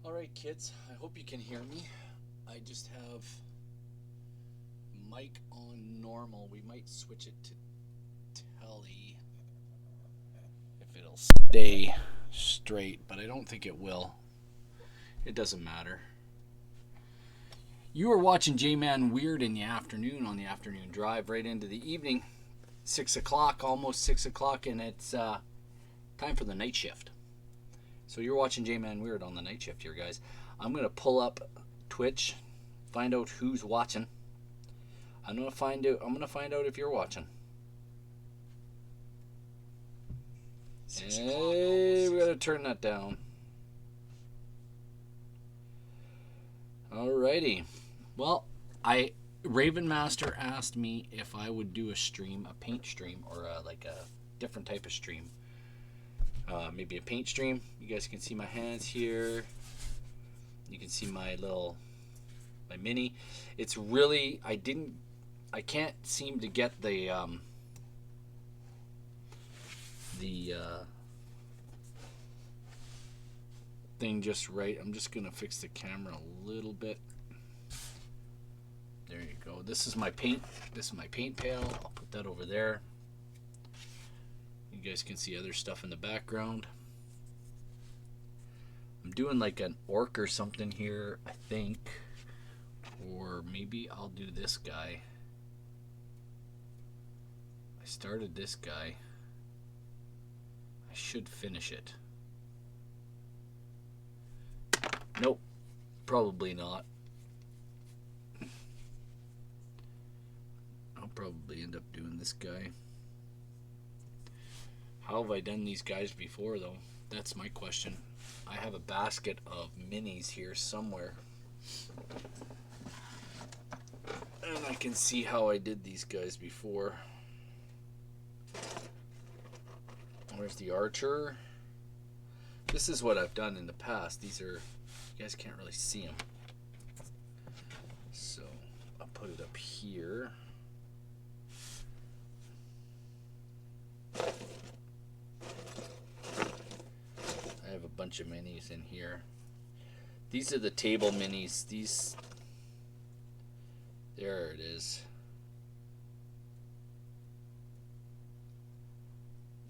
Alright, kids, I hope you can hear me. I just have mic on normal. We might switch it to telly if it'll stay straight, but I don't think it will. It doesn't matter. You are watching Jman Weird in the afternoon on the afternoon drive right into the evening. 6 o'clock, almost 6 o'clock, and it's time for the night shift. So you're watching J-Man Weird on the night shift here, guys. I'm going to pull up Twitch, find out who's watching. I'm going to find out if you're watching. Hey, we got to turn that down. Alrighty. Well, Raven Master asked me if I would do a stream, a paint stream, or like a different type of stream. Maybe a paint stream. You guys can see my hands here. You can see my mini. It's really, I can't seem to get the thing just right. I'm just gonna fix the camera a little bit. There you go. This is my paint. This is my paint pail. I'll put that over there. You guys can see other stuff in the background. I'm doing like an orc or something here, I think. Or maybe I'll do this guy. I started this guy. I should finish it. Nope, probably not. I'll probably end up doing this guy. How have I done these guys before, though? That's my question. I have a basket of minis here somewhere. And I can see how I did these guys before. Where's the archer? This is what I've done in the past. These are, you guys can't really see them. So I'll put it up here. I have a bunch of minis in here. These are the table minis. There it is.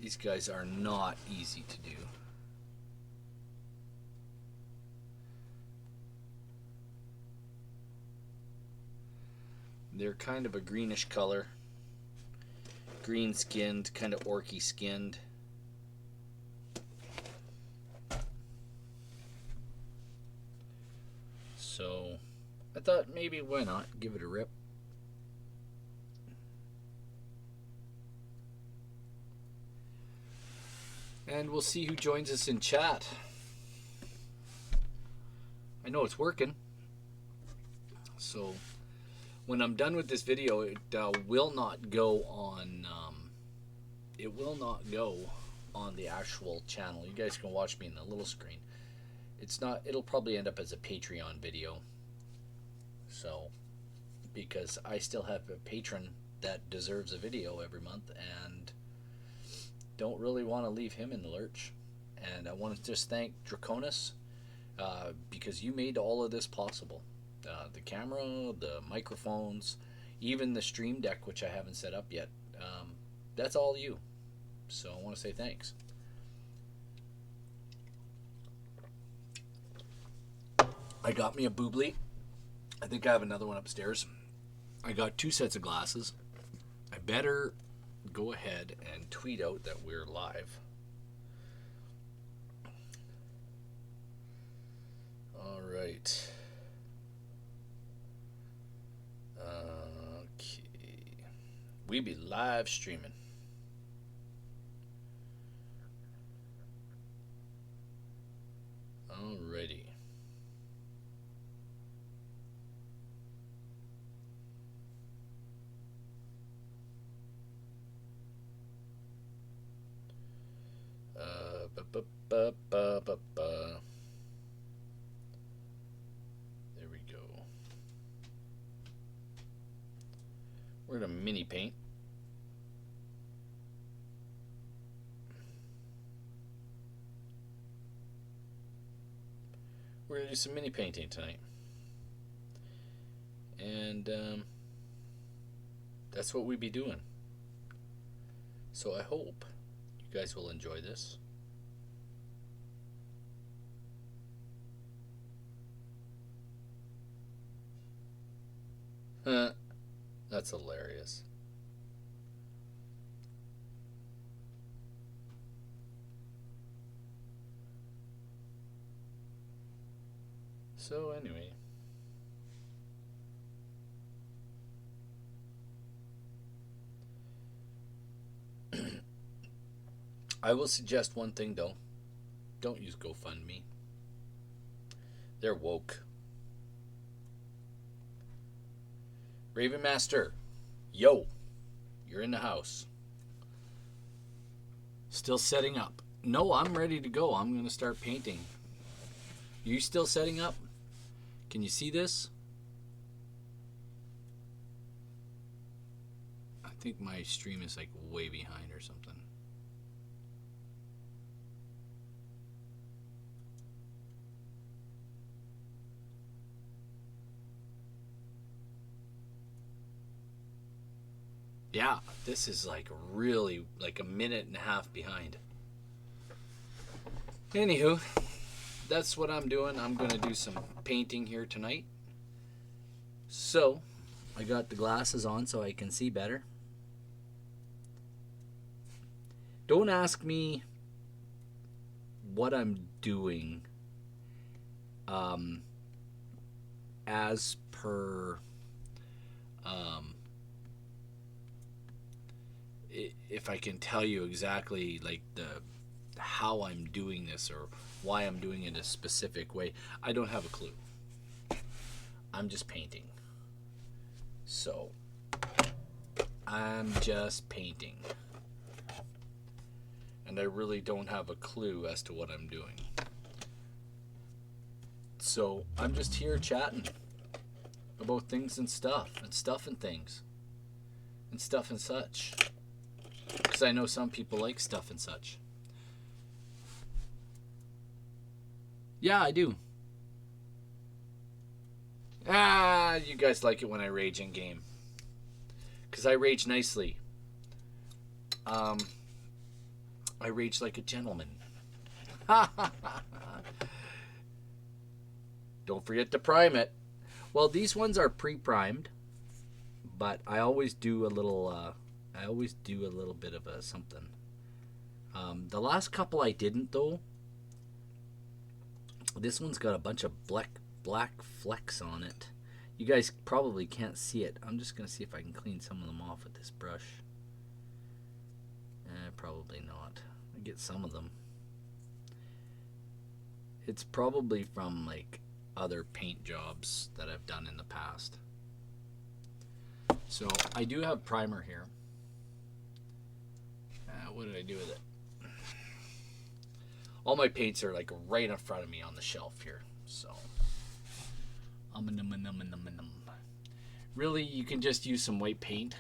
These guys are not easy to do. They're kind of a greenish color. Green skinned, kind of orky skinned. So I thought maybe why not give it a rip. And we'll see who joins us in chat. I know it's working. So when I'm done with this video, it will not go on. It will not go on the actual channel. You guys can watch me in the little screen. It's not. It'll probably end up as a Patreon video. So, because I still have a patron that deserves a video every month, and don't really want to leave him in the lurch. And I want to just thank Draconis because you made all of this possible. The camera, the microphones, even the stream deck, which I haven't set up yet. That's all you. So I want to say thanks. I got me a boobly. I think I have another one upstairs. I got 2 sets of glasses. I better go ahead and tweet out that we're live. All right. Okay. We be live streaming. Alrighty. There we go. We're gonna mini paint. we're going to do some mini painting tonight. And that's what we be doing. So I hope you guys will enjoy this. That's hilarious. So anyway, I will suggest one thing though. Don't use GoFundMe. They're woke. Raven Master, yo, you're in the house. Still setting up. No, I'm ready to go. I'm going to start painting. You still setting up? Can you see this? I think my stream is like way behind or something. Yeah, this is like really like a minute and a half behind. Anywho, that's what I'm doing. I'm going to do some painting here tonight. So, I got the glasses on so I can see better. Don't ask me what I'm doing as per if I can tell you exactly like how I'm doing this or why I'm doing it a specific way. I don't have a clue. I'm just painting. So I'm just painting. And I really don't have a clue as to what I'm doing. So I'm just here chatting about things and stuff and things and stuff and such. Because I know some people like stuff and such. Yeah, I do. You guys like it when I rage in game. Because I rage nicely. I rage like a gentleman. Don't forget to prime it. Well, these ones are pre-primed. But I always do a little... I always do a little bit of a something. The last couple I didn't though. This one's got a bunch of black flecks on it. You guys probably can't see it. I'm just gonna see if I can clean some of them off with this brush. Probably not. I get some of them. It's probably from like other paint jobs that I've done in the past. So I do have primer here. What did I do with it? All my paints are like right in front of me on the shelf here. So, really, you can just use some white paint,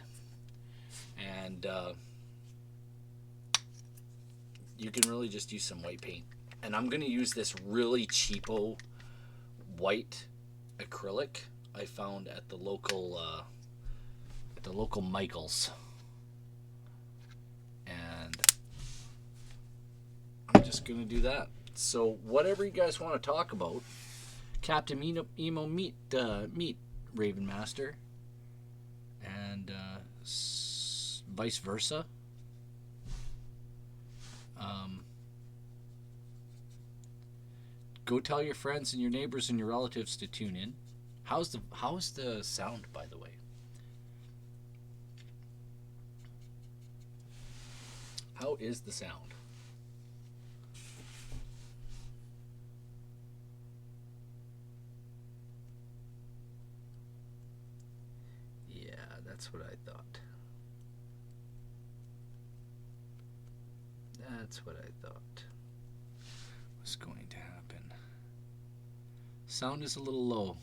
and you can really just use some white paint. And I'm gonna use this really cheapo white acrylic I found at the local Michael's. And I'm just gonna do that. So whatever you guys want to talk about, Captain Emo meet Raven Master, and vice versa. Go tell your friends and your neighbors and your relatives to tune in. How's the sound, by the way? How is the sound? Yeah, that's what I thought. That's what I thought was going to happen. Sound is a little low.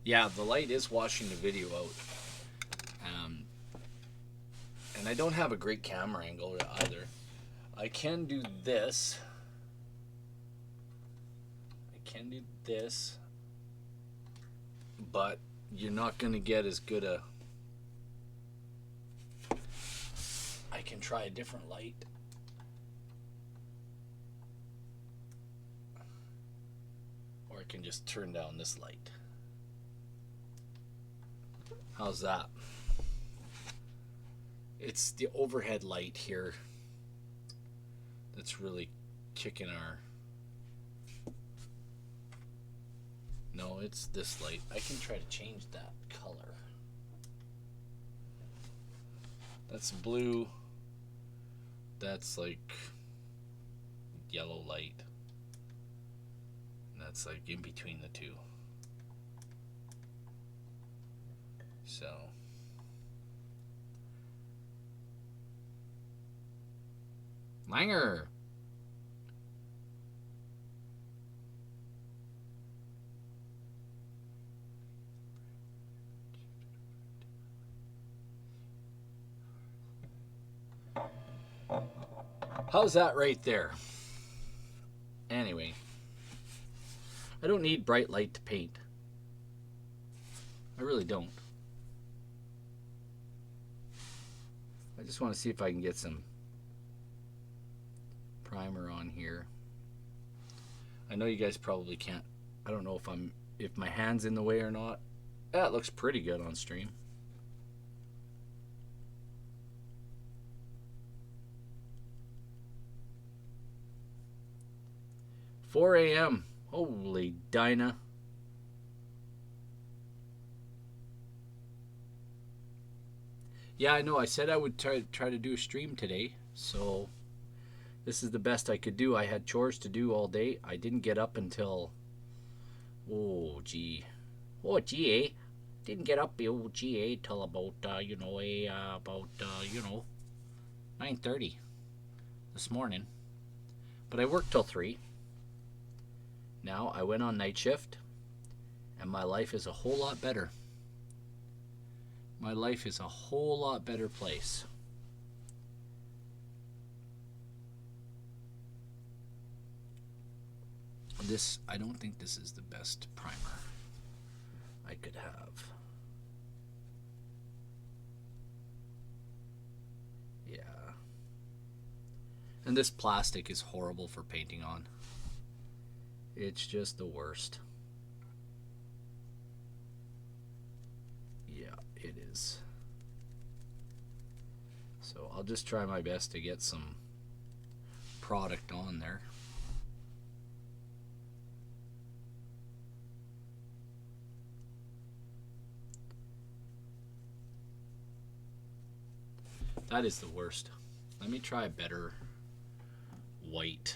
Yeah, the light is washing the video out. And And I don't have a great camera angle either. I can do this. But you're not going to get as good a... I can try a different light. Or I can just turn down this light. How's that? It's the overhead light here that's really kicking our... No, it's this light. I can try to change that color. That's blue. That's like yellow light. And that's like in between the two. So Langer. How's that right there? Anyway, I don't need bright light to paint. I really don't. I just want to see if I can get some primer on here. I know you guys probably can't. I don't know if my hand's in the way or not. That looks pretty good on stream. 4 a.m. Holy Dinah. Yeah, I know. I said I would try to do a stream today, so this is the best I could do. I had chores to do all day. I didn't get up until didn't get up till about 9:30 this morning. But I worked till 3. Now I went on night shift, and my life is a whole lot better. My life is a whole lot better place. I don't think this is the best primer I could have. Yeah. And this plastic is horrible for painting on. It's just the worst. Yeah, it is. So I'll just try my best to get some product on there. That is the worst. Let me try a better white.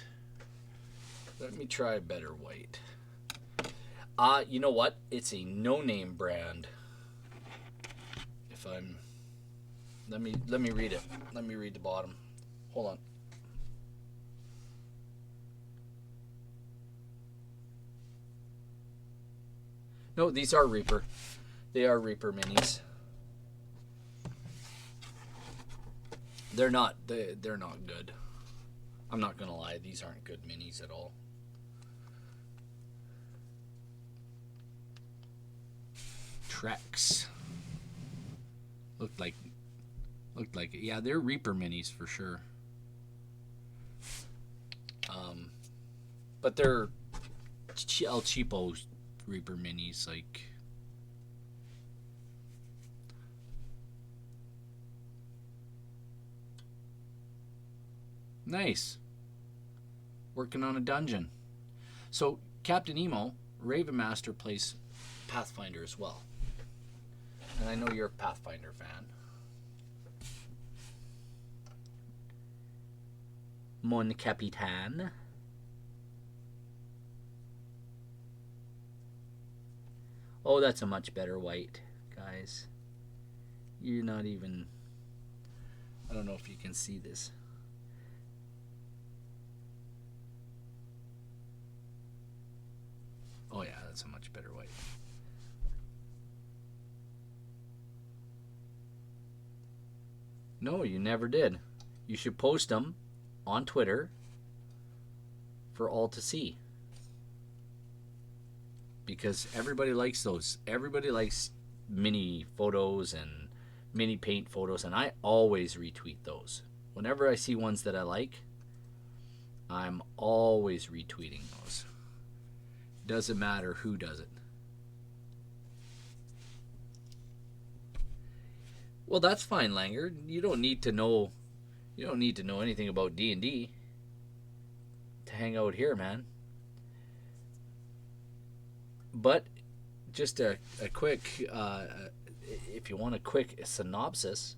You know what? It's a no-name brand. Let me read it. Let me read the bottom. Hold on. No, these are Reaper. They are Reaper minis. They're not good. I'm not gonna lie, these aren't good minis at all. Trex. Looked like it. Yeah, they're Reaper minis for sure. But they're El Cheapo Reaper minis, like. Nice. Working on a dungeon. So Captain Emo, Raven Master, plays Pathfinder as well. And I know you're a Pathfinder fan. Mon Capitan. Oh, that's a much better white, guys. You're not even... I don't know if you can see this. Oh yeah, that's a much better white. No, you never did. You should post them on Twitter for all to see. Because everybody likes those. Everybody likes mini photos and mini paint photos, and I always retweet those. Whenever I see ones that I like, I'm always retweeting those. Doesn't matter who does it. Well, that's fine, Langer. You don't need to know. You don't need to know anything about D&D to hang out here, man. But just a quick, if you want a quick synopsis,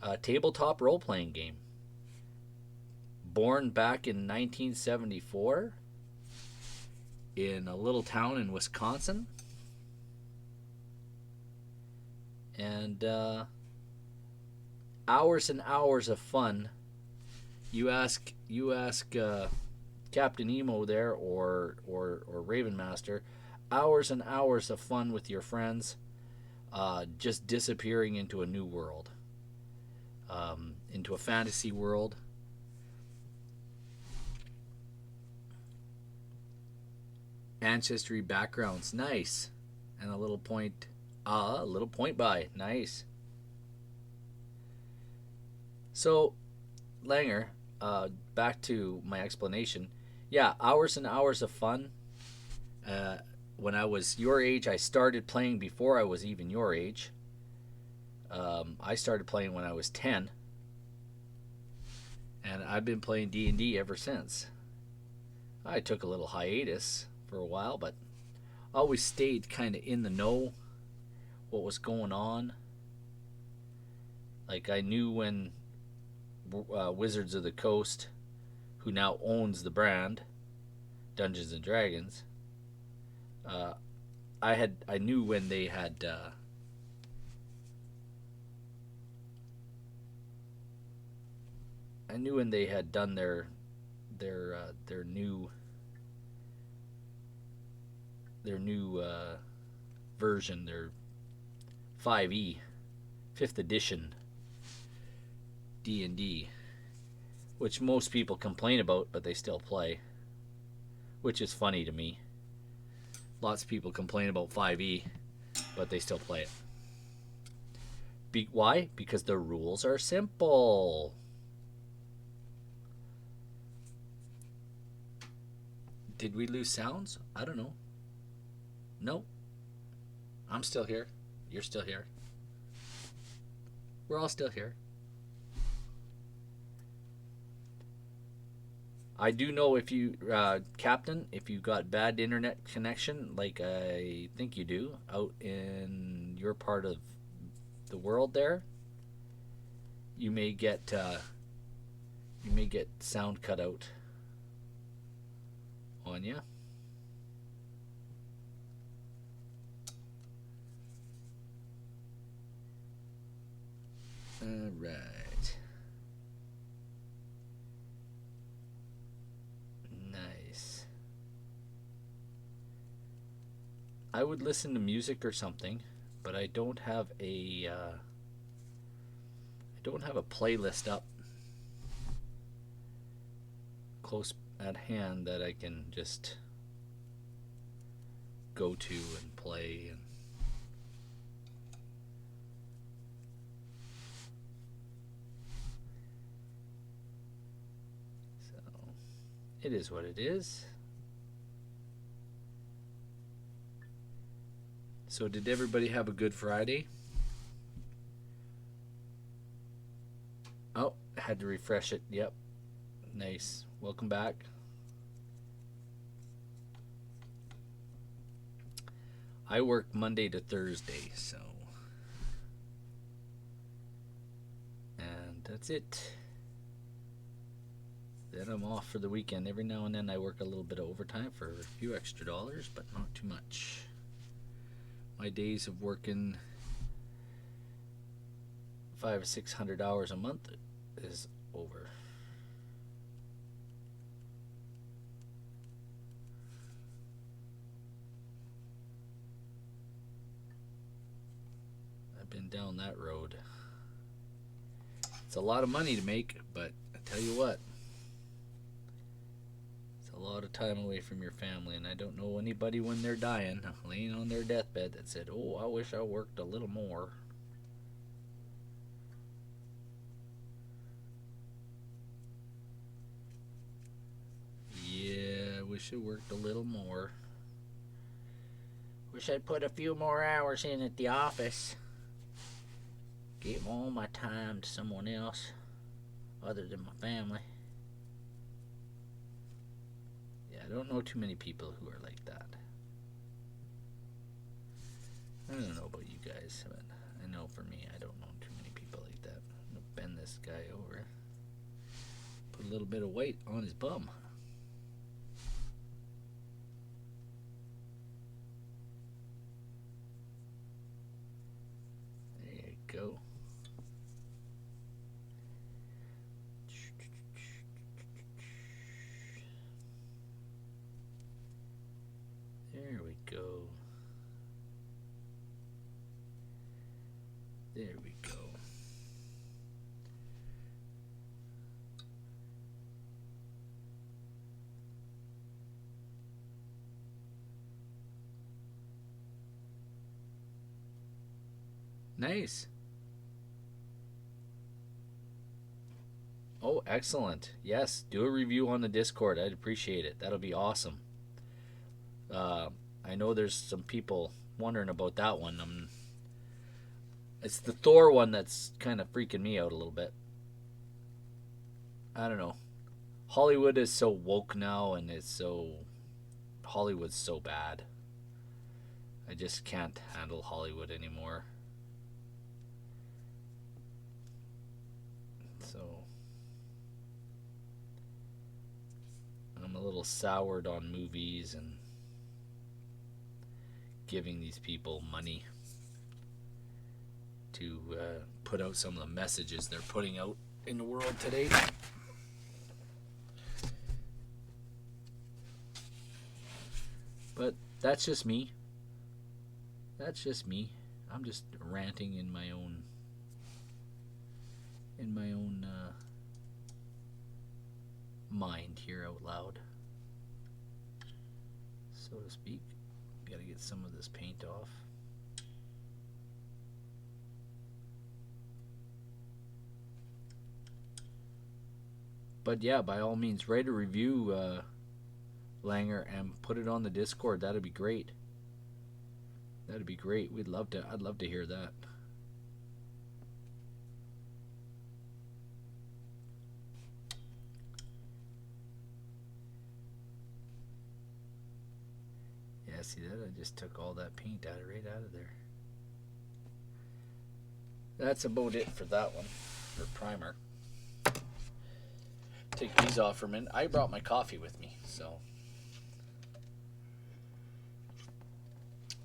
a tabletop role-playing game. Born back in 1974 in a little town in Wisconsin. And hours and hours of fun. You ask Captain Emo there or Raven Master, hours and hours of fun with your friends, just disappearing into a new world, into a fantasy world. Ancestry backgrounds, nice, and a little point buy, nice. So, Langer, back to my explanation. Yeah, hours and hours of fun. When I was your age, I started playing before I was even your age. I started playing when I was 10. And I've been playing D&D ever since. I took a little hiatus for a while, but always stayed kind of in the know what was going on. Like, I knew when Wizards of the Coast, who now owns the brand Dungeons and Dragons, I knew when they had done their new version, their 5e 5th edition D&D, which most people complain about, but they still play, which is funny to me. Lots of people complain about 5e, but they still play it. Why? Because the rules are simple. Did we lose sounds? I don't know. No. I'm still here. You're still here. We're all still here. I do know if you, Captain, if you got bad internet connection, like I think you do, out in your part of the world there, you may get sound cut out on you. All right. Nice. I would listen to music or something, but I don't have a playlist up close at hand that I can just go to and play. And so it is what it is. So did everybody have a good Friday? Oh, I had to refresh it. Yep. Nice. Welcome back. I work Monday to Thursday, so. And that's it. Then I'm off for the weekend. Every now and then I work a little bit of overtime for a few extra dollars, but not too much. My days of working 500 or 600 hours a month is over. I've been down that road. It's a lot of money to make, but I tell you what, it's a lot of time away from your family. And I don't know anybody when they're dying, laying on their deathbed, that said, "Oh, I wish I worked a little more." Yeah, I wish I worked a little more. Wish I'd put a few more hours in at the office. Give all my time to someone else other than my family. Yeah, I don't know too many people who are like that. I don't know about you guys, but I know for me, I don't know too many people like that. I'm gonna bend this guy over. Put a little bit of weight on his bum. There you go. There we go. There we go. Nice. Oh, excellent. Yes, do a review on the Discord. I'd appreciate it. That'll be awesome. I know there's some people wondering about that one. It's the Thor one that's kind of freaking me out a little bit. I don't know. Hollywood is so woke now, and Hollywood's so bad. I just can't handle Hollywood anymore. So I'm a little soured on movies and giving these people money to put out some of the messages they're putting out in the world today. But that's just me. That's just me. I'm just ranting in my own mind here out loud, so to speak. Gotta get some of this paint off. But yeah, by all means, write a review, Langer, and put it on the Discord. That'd be great. That'd be great. I'd love to hear that. Yeah, see that? I just took all that paint right out of there. That's about it for that one, for primer. Take these off for a minute. I brought my coffee with me, so.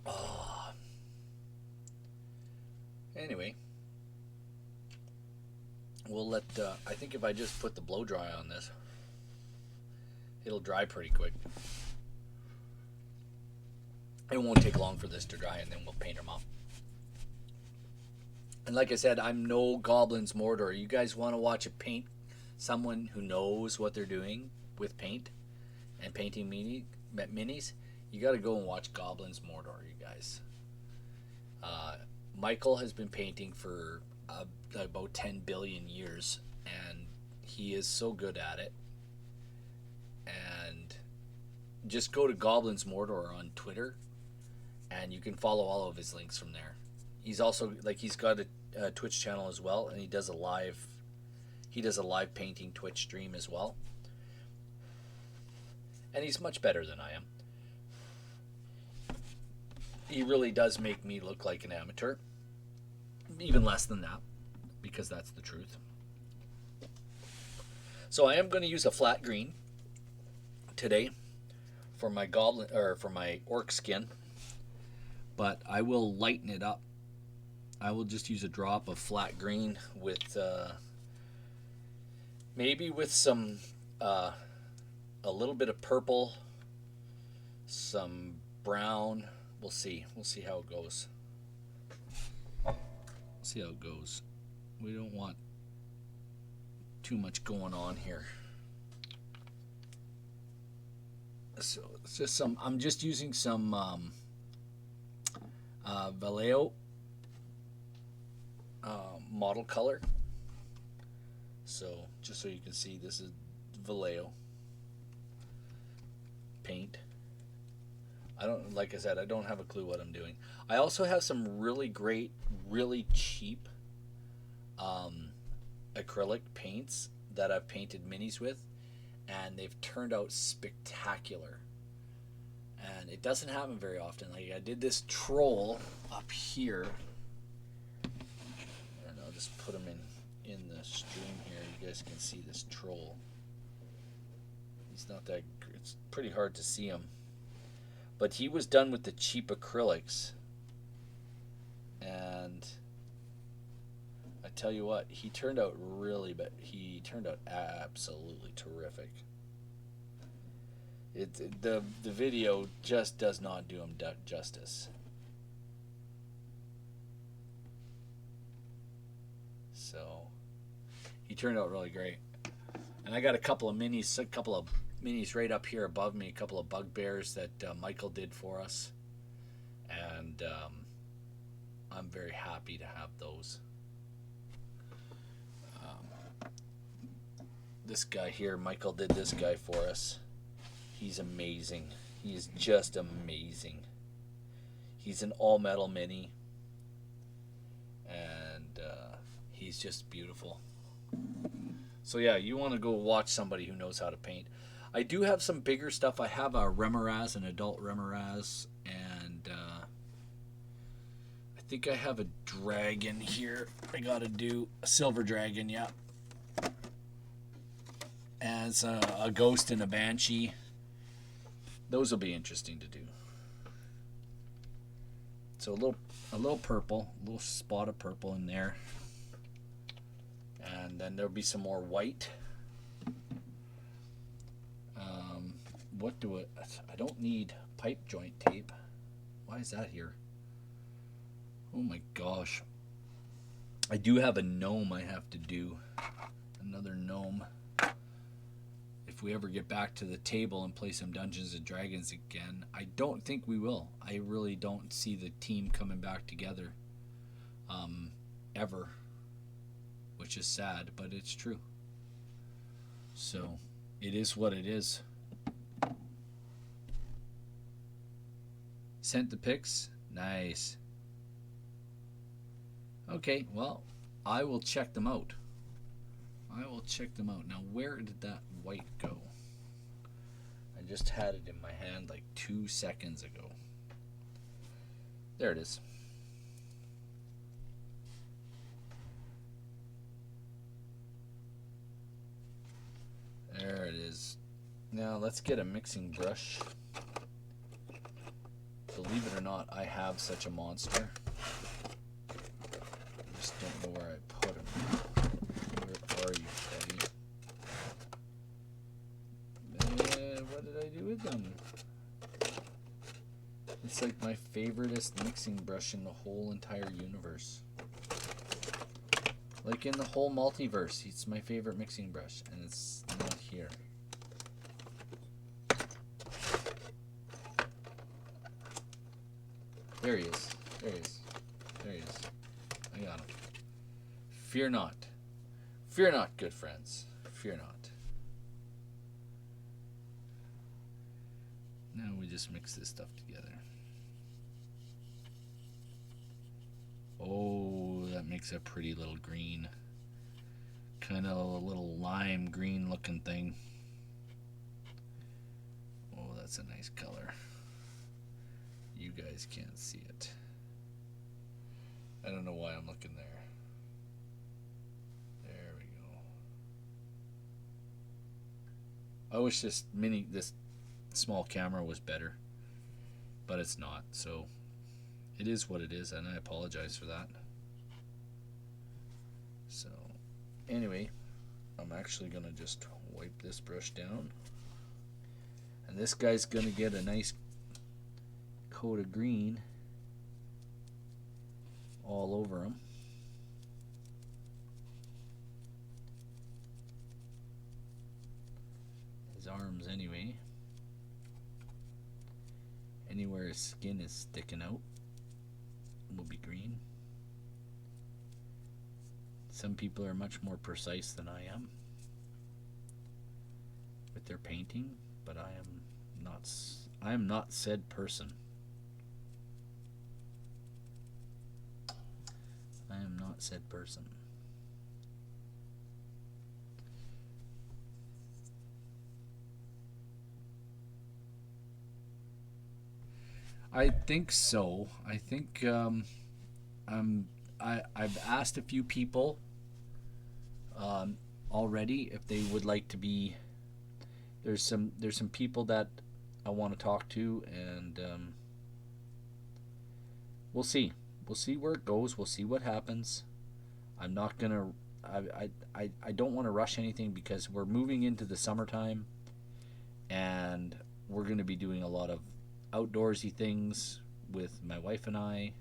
Oh. Anyway, we'll let. I think if I just put the blow dry on this, it'll dry pretty quick. It won't take long for this to dry, and then we'll paint them up. And like I said, I'm no Goblin's Mortar. You guys want to watch a paint someone who knows what they're doing with paint and painting minis? You got to go and watch Goblin's Mortar, you guys. Michael has been painting for about 10 billion years, and he is so good at it. And just go to Goblin's Mortar on Twitter, and you can follow all of his links from there. He's also he's got a Twitch channel as well, and he does a live painting Twitch stream as well. And he's much better than I am. He really does make me look like an amateur. Even less than that, because that's the truth. So I am going to use a flat green today for my goblin, or for my orc skin, but I will lighten it up. I will just use a drop of flat green with maybe with some a little bit of purple, some brown. We'll see how it goes. See how it goes. We don't want too much going on here. So it's just some. I'm just using some Vallejo model color. So just so you can see, this is Vallejo paint. Like I said, I don't have a clue what I'm doing. I also have some really great, really cheap acrylic paints that I've painted minis with, and they've turned out spectacular. And it doesn't happen very often. Like, I did this troll up here, and I'll just put him in the stream here. You guys can see this troll. He's not that. It's pretty hard to see him, but he was done with the cheap acrylics, and I tell you what, he turned out he turned out absolutely terrific. The video just does not do him justice. So he turned out really great. And I got a couple of minis right up here above me, a couple of bugbears that Michael did for us, and I'm very happy to have those. This guy here, Michael did this guy for us. He's amazing. He's just amazing. He's an all metal mini, and he's just beautiful. So yeah, you want to go watch somebody who knows how to paint. I do have some bigger stuff. I have a Remoraz, an adult Remoraz, and I think I have a dragon here. I gotta do a silver dragon, yeah. As a ghost and a banshee. Those will be interesting to do. So a little purple, a little spot of purple in there, and then there'll be some more white. I don't need pipe joint tape. Why is that here? Oh my gosh. I do have a gnome I have to do. Another gnome. If we ever get back to the table and play some Dungeons and Dragons again, I don't think we will. I really don't see the team coming back together ever, which is sad, but it's true. So it is what it is. Sent the pics? Nice. Okay, well, I will check them out. Now, where did that white go? I just had it in my hand like 2 seconds ago. There it is. There it is. Now let's get a mixing brush. Believe it or not, I have such a monster. I just don't know where I put him. Where are you, Teddy? What did I do with them? It's like my favoriteest mixing brush in the whole entire universe. Like in the whole multiverse, it's my favorite mixing brush, and it's not here. There he is. There he is. There he is. I got him. Fear not. Fear not, good friends. Fear not. Now we just mix this stuff together. Oh, that makes a pretty little green. Kind of a little lime green looking thing. Oh, that's a nice color. You guys can't see it. I don't know why I'm looking there. There we go. I wish this small camera was better, but it's not. So it is what it is, and I apologize for that. So anyway, I'm actually gonna just wipe this brush down, and this guy's gonna get a nice coat of green all over him. his arms anyway. Anywhere his skin is sticking out will be green. Some people are much more precise than I am with their painting, but I am not said person. I am not said person. I think so. I think I've asked a few people already if they would like to be. There's some people that I want to talk to, and we'll see. We'll see where it goes. We'll see what happens. I'm not gonna. I don't want to rush anything because we're moving into the summertime, and we're going to be doing a lot of outdoorsy things with my wife and I,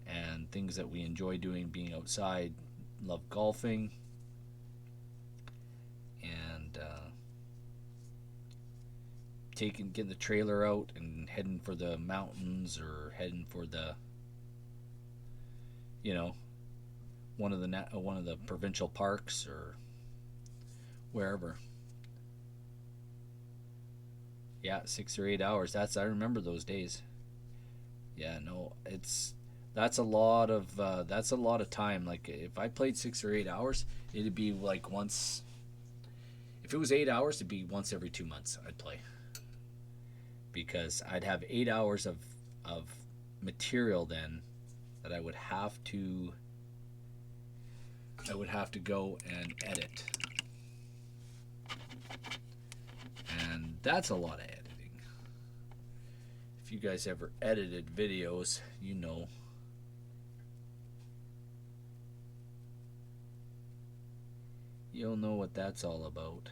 and things that we enjoy doing, being outside. Love golfing, and getting the trailer out and heading for the mountains, or heading for the, one of the provincial parks or wherever. Yeah, 6 or 8 hours. I remember those days. Yeah, no, that's a lot of time. Like if I played 6 or 8 hours, it'd be like once. If it was 8 hours, it'd be once every 2 months I'd play, because I'd have 8 hours of material then that I would have to go and edit, and that's a lot of editing. If you guys ever edited videos, you'll know what that's all about.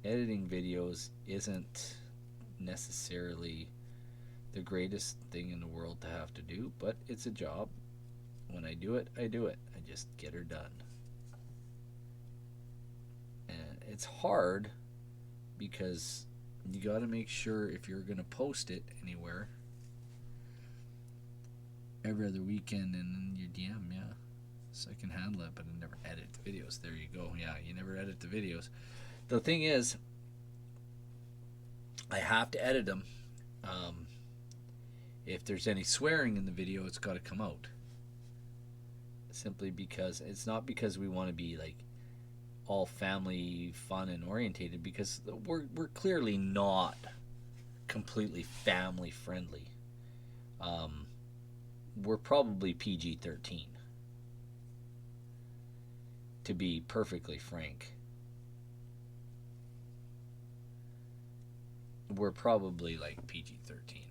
Editing videos isn't necessarily the greatest thing in the world to have to do, but it's a job. When I do it, I do it. I just get her done. And it's hard because you got to make sure if you're going to post it anywhere every other weekend and in your DM, yeah. So I can handle it, but I never edit the videos. There you go. Yeah, you never edit the videos. The thing is, I have to edit them. If there's any swearing in the video, it's got to come out. Simply because it's not because we want to be like all family fun and orientated, because we're clearly not completely family friendly. We're probably PG-13, to be perfectly frank. We're probably like PG-13.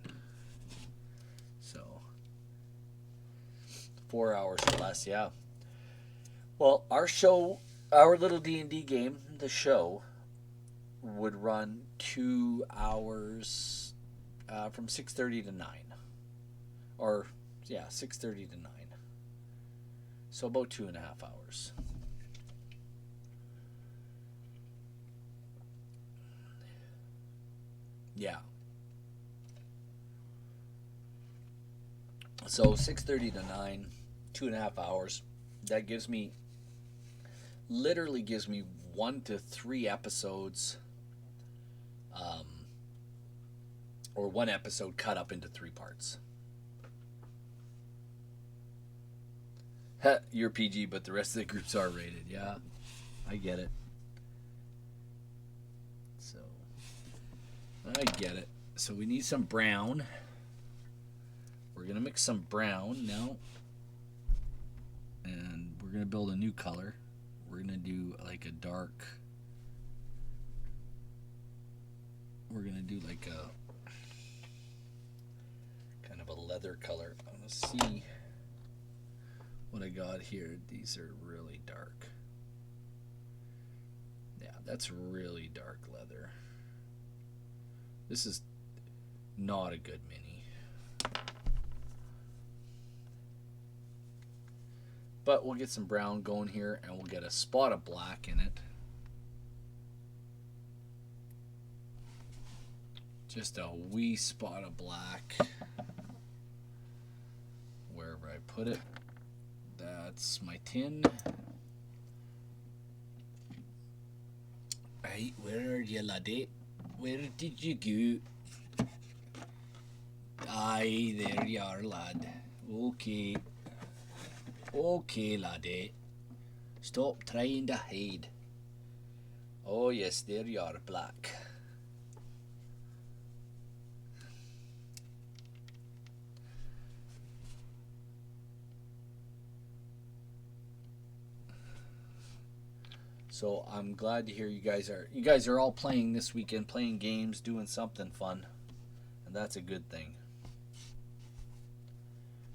So 4 hours or less, yeah. Well, our little D&D game, the show, would run 2 hours, from 6:30 to 9. Or, yeah, 6:30 to 9. So about 2.5 hours. Yeah. So 6:30 to 9, 2.5 hours. That literally gives me 1 to 3 episodes, or one episode cut up into 3 parts. You're PG, but the rest of the groups are rated. Yeah, I get it. So, I get it. So we need some brown. We're going to mix some brown now. And we're going to build a new color. We're going to do like a dark. We're going to do like a kind of a leather color. I'm going to see what I got here. These are really dark. Yeah, that's really dark leather. This is not a good mini. But we'll get some brown going here, and we'll get a spot of black in it. Just a wee spot of black wherever I put it. That's my tin. Right, where are you, laddie? Where did you go? Aye, there you are, lad. Okay. Okay, laddie. Stop trying to hide. Oh yes, there you are, black. So I'm glad to hear you guys are all playing this weekend, playing games, doing something fun. And that's a good thing.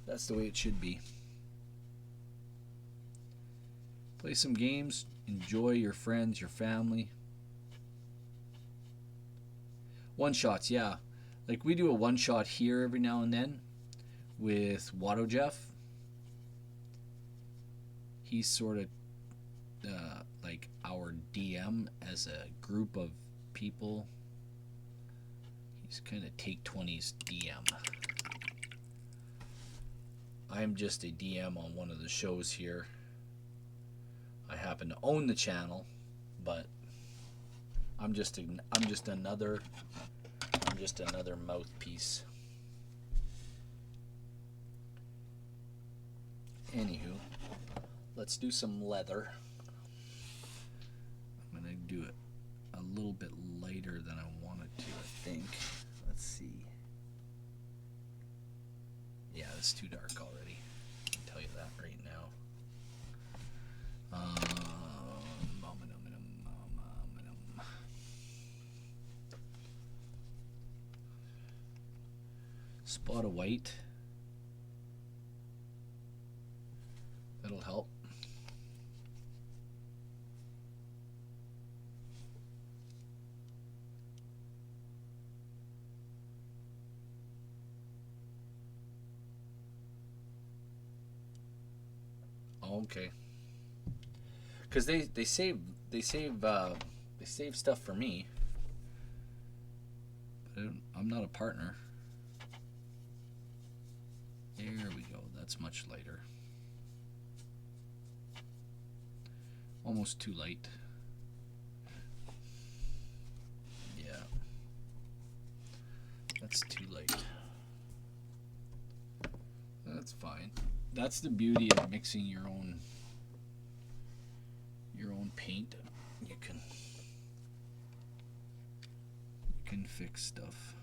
That's the way it should be. Play some games, enjoy your friends, your family. One shots, yeah. Like we do a one shot here every now and then with Watto Jeff. He's sort of like our DM as a group of people. He's kind of take20s DM. I'm just a DM on one of the shows here. I happen to own the channel, but I'm just another mouthpiece. Anywho, let's do some leather. I'm gonna do it a little bit lighter than I wanted to, I think. Let's see. Yeah, it's too dark already. I can tell you that right now. Spot of white. That'll help. Okay. Because they save stuff for me, but I'm not a partner. There we go. That's much lighter. Almost too light. Yeah. That's too light. That's fine. That's the beauty of mixing your own paint. You can fix stuff.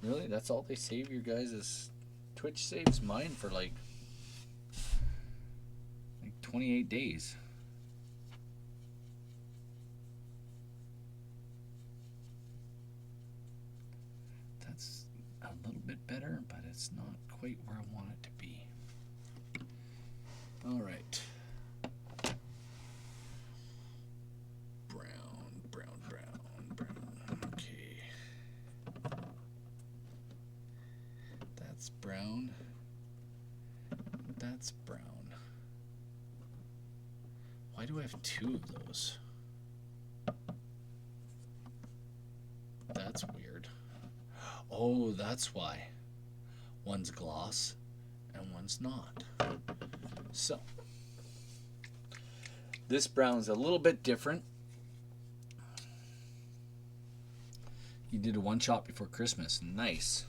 Really? That's all they save your guys'? Twitch saves mine for like 28 days. That's a little bit better, but it's not quite where I want it to be. All right. Brown. That's brown. Why do I have two of those? That's weird. Oh, that's why. One's gloss and one's not. So, this brown's a little bit different. You did a one shot before Christmas. Nice.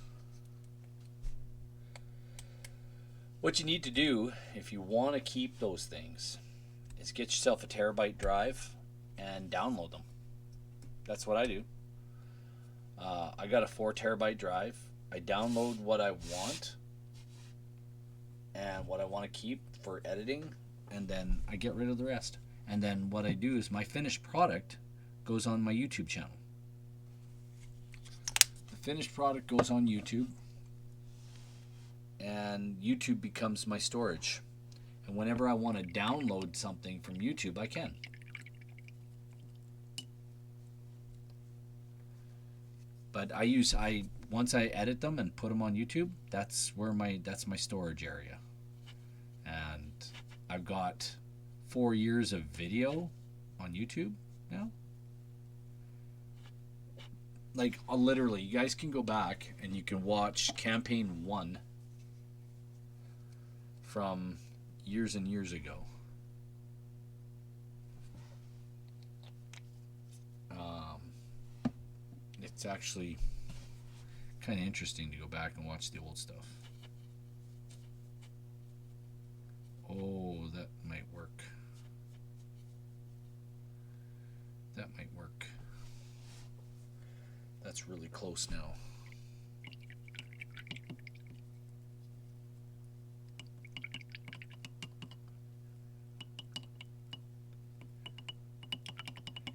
What you need to do if you want to keep those things is get yourself a terabyte drive and download them. That's what I do. I got a 4 terabyte drive. I download what I want and what I want to keep for editing, and then I get rid of the rest. And then what I do is my finished product goes on my YouTube channel. The finished product goes on YouTube, and YouTube becomes my storage. And whenever I want to download something from YouTube, I can. But I once I edit them and put them on YouTube, that's my storage area. And I've got 4 years of video on YouTube now. Like, literally, you guys can go back and you can watch campaign 1 from years and years ago. It's actually kind of interesting to go back and watch the old stuff. Oh, that might work. That might work. That's really close now.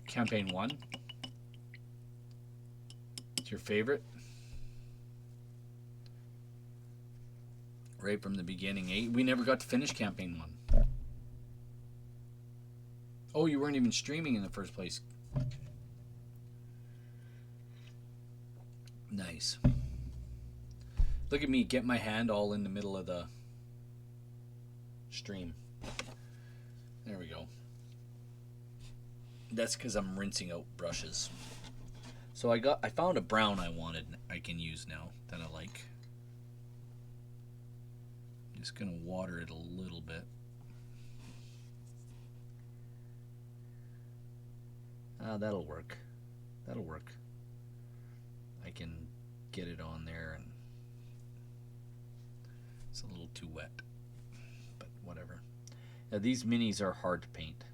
Campaign 1. It's your favorite? Right from the beginning. We never got to finish campaign 1. Oh, you weren't even streaming in the first place. Nice. Look at me get my hand all in the middle of the stream. There we go. That's because I'm rinsing out brushes. So I found a brown I can use now that I like. I'm just gonna water it a little bit. That'll work. That'll work. I can get it on there, and it's a little too wet, but whatever. Now, these minis are hard to paint.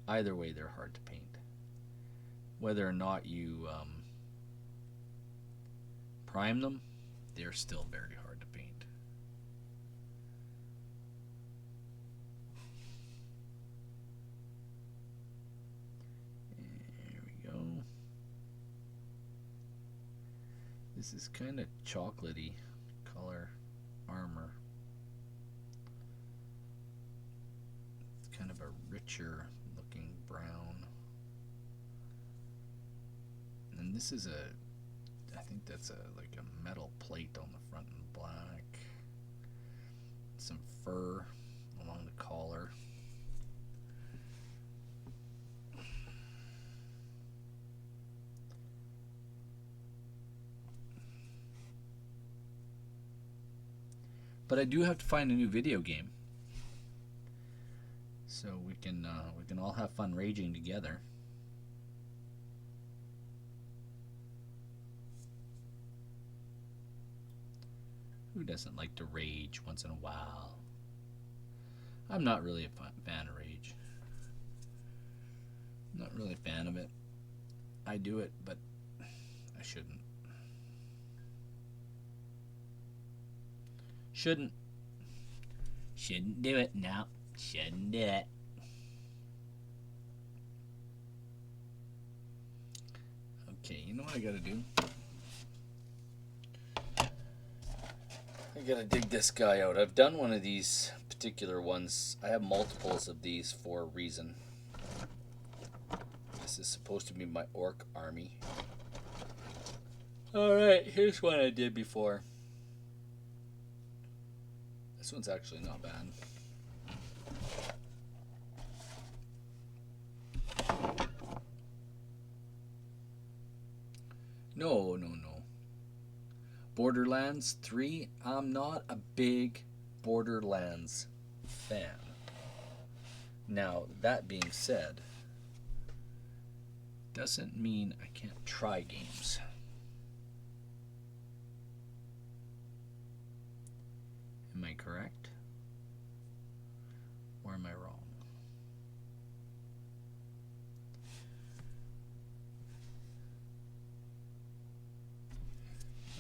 Either way, they're hard to paint. Whether or not you prime them, they're still very hard to paint. There we go. This is kind of chocolatey color armor. It's kind of a richer looking brown. And this is I think that's like a metal plate on the front and black. Some fur along the collar. But I do have to find a new video game, so we can all have fun raging together. Who doesn't like to rage once in a while? I'm not really a fan of rage. I'm not really a fan of it. I do it, but I shouldn't. Shouldn't do it. No, shouldn't do it. Okay, you know what I gotta do? I gotta dig this guy out. I've done one of these particular ones. I have multiples of these for a reason. This is supposed to be my orc army. Alright, here's one I did before. This one's actually not bad. No. Borderlands 3, I'm not a big Borderlands fan. Now, that being said, doesn't mean I can't try games. Am I correct? Or am I wrong?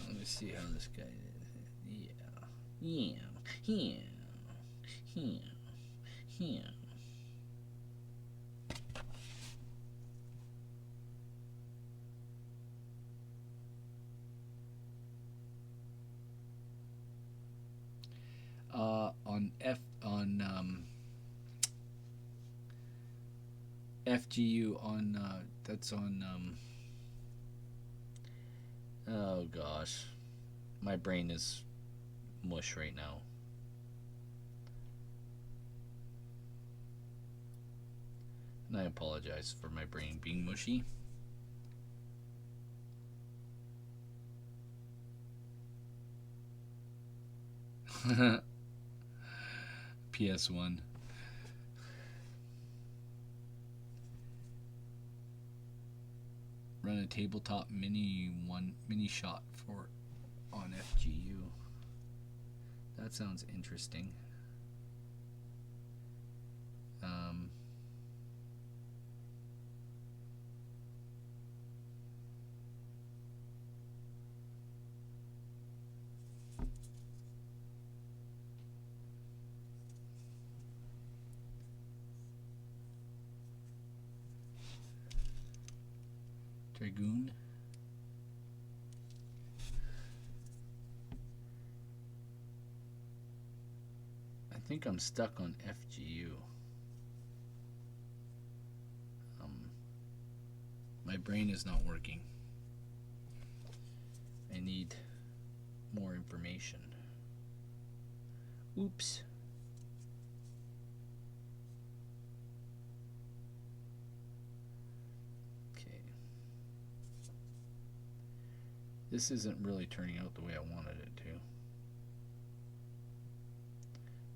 Let me see how this guy is. Yeah. On FGU on that's on Oh gosh, my brain is mush right now. And I apologize for my brain being mushy. PS1. Run a tabletop mini shot for on FGU. That sounds interesting. Dragoon. I think I'm stuck on FGU. My brain is not working. I need more information. Oops. Okay. This isn't really turning out the way I wanted it to.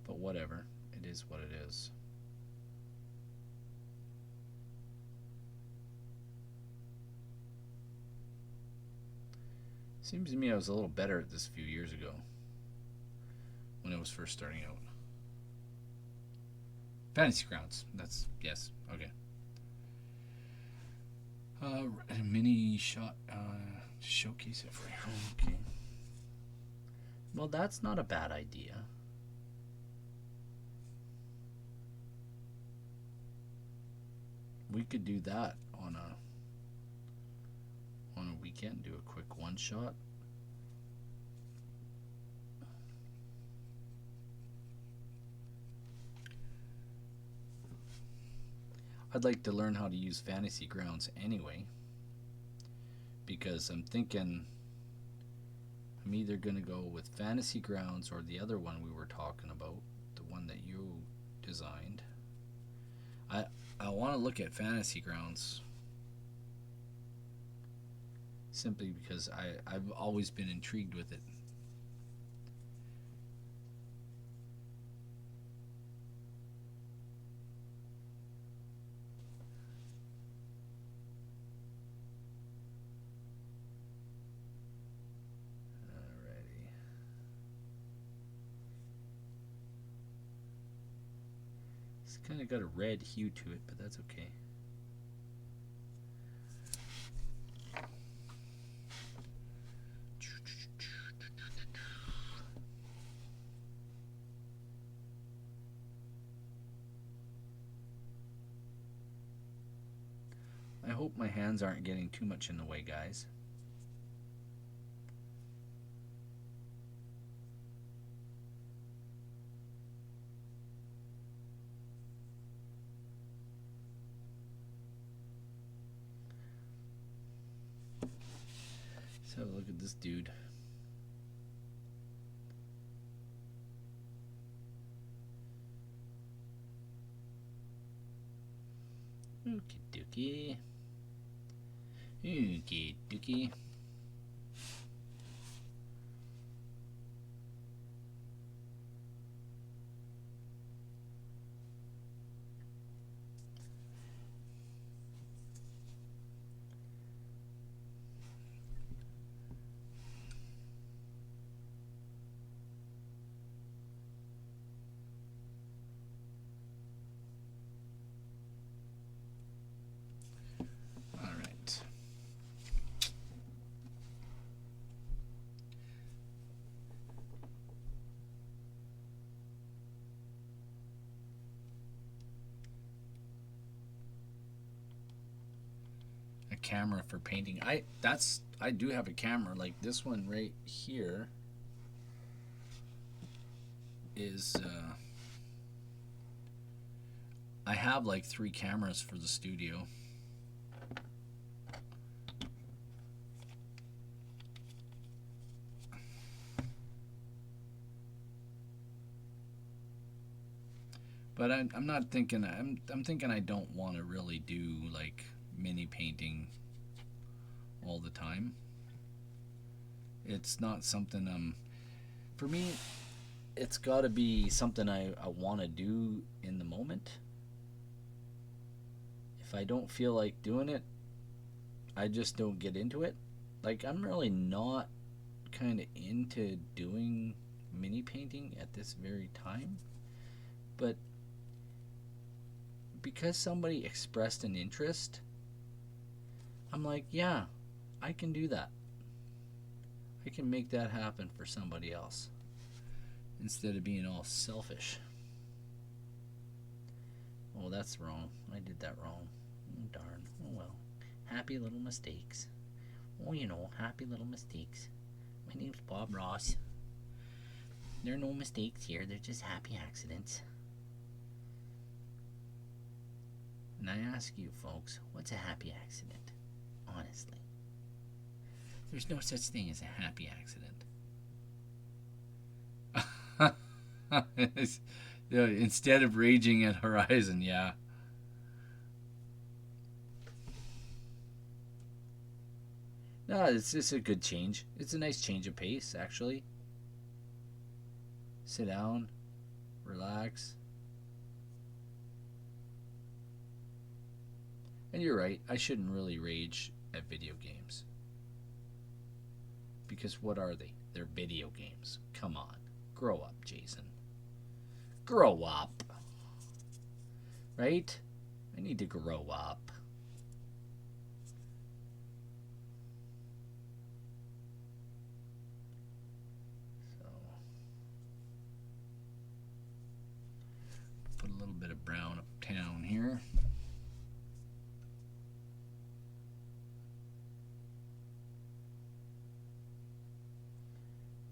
But whatever. It is what it is. Seems to me I was a little better at this a few years ago when I was first starting out. Fantasy Grounds. That's, yes, okay. A mini shot to showcase it for you. Okay. Well, that's not a bad idea. We could do that on a weekend, do a quick one shot. I'd like to learn how to use Fantasy Grounds anyway, because I'm thinking I'm either going to go with Fantasy Grounds or the other one we were talking about, the one that you designed. I want to look at Fantasy Grounds simply because I've always been intrigued with it. Alrighty. It's kind of got a red hue to it, but that's okay. I hope my hands aren't getting too much in the way, guys. Let's have a look at this dude. Okie dokie. Okie dokie. Camera for painting. I do have a camera like this one right here is I have like 3 cameras for the studio. But I'm not thinking. I'm thinking I don't want to really do like mini painting all the time. It's not something for me. It's got to be something I want to do in the moment. If I don't feel like doing it, I just don't get into it. Like, I'm really not kind of into doing mini painting at this very time. But because somebody expressed an interest, I'm like, yeah, I can do that. I can make that happen for somebody else instead of being all selfish. Oh, that's wrong. I did that wrong. Oh, darn. Oh, well. Happy little mistakes. Oh, you know, happy little mistakes. My name's Bob Ross. There are no mistakes here. They're just happy accidents. And I ask you, folks, what's a happy accident? Honestly. There's no such thing as a happy accident. Instead of raging at Horizon, yeah. No, it's just a good change. It's a nice change of pace, actually. Sit down, relax. And you're right, I shouldn't really rage at video games. Because what are they? They're video games. Come on. Grow up, Jason. Grow up. Right? I need to grow up. So, put a little bit of brown uptown here.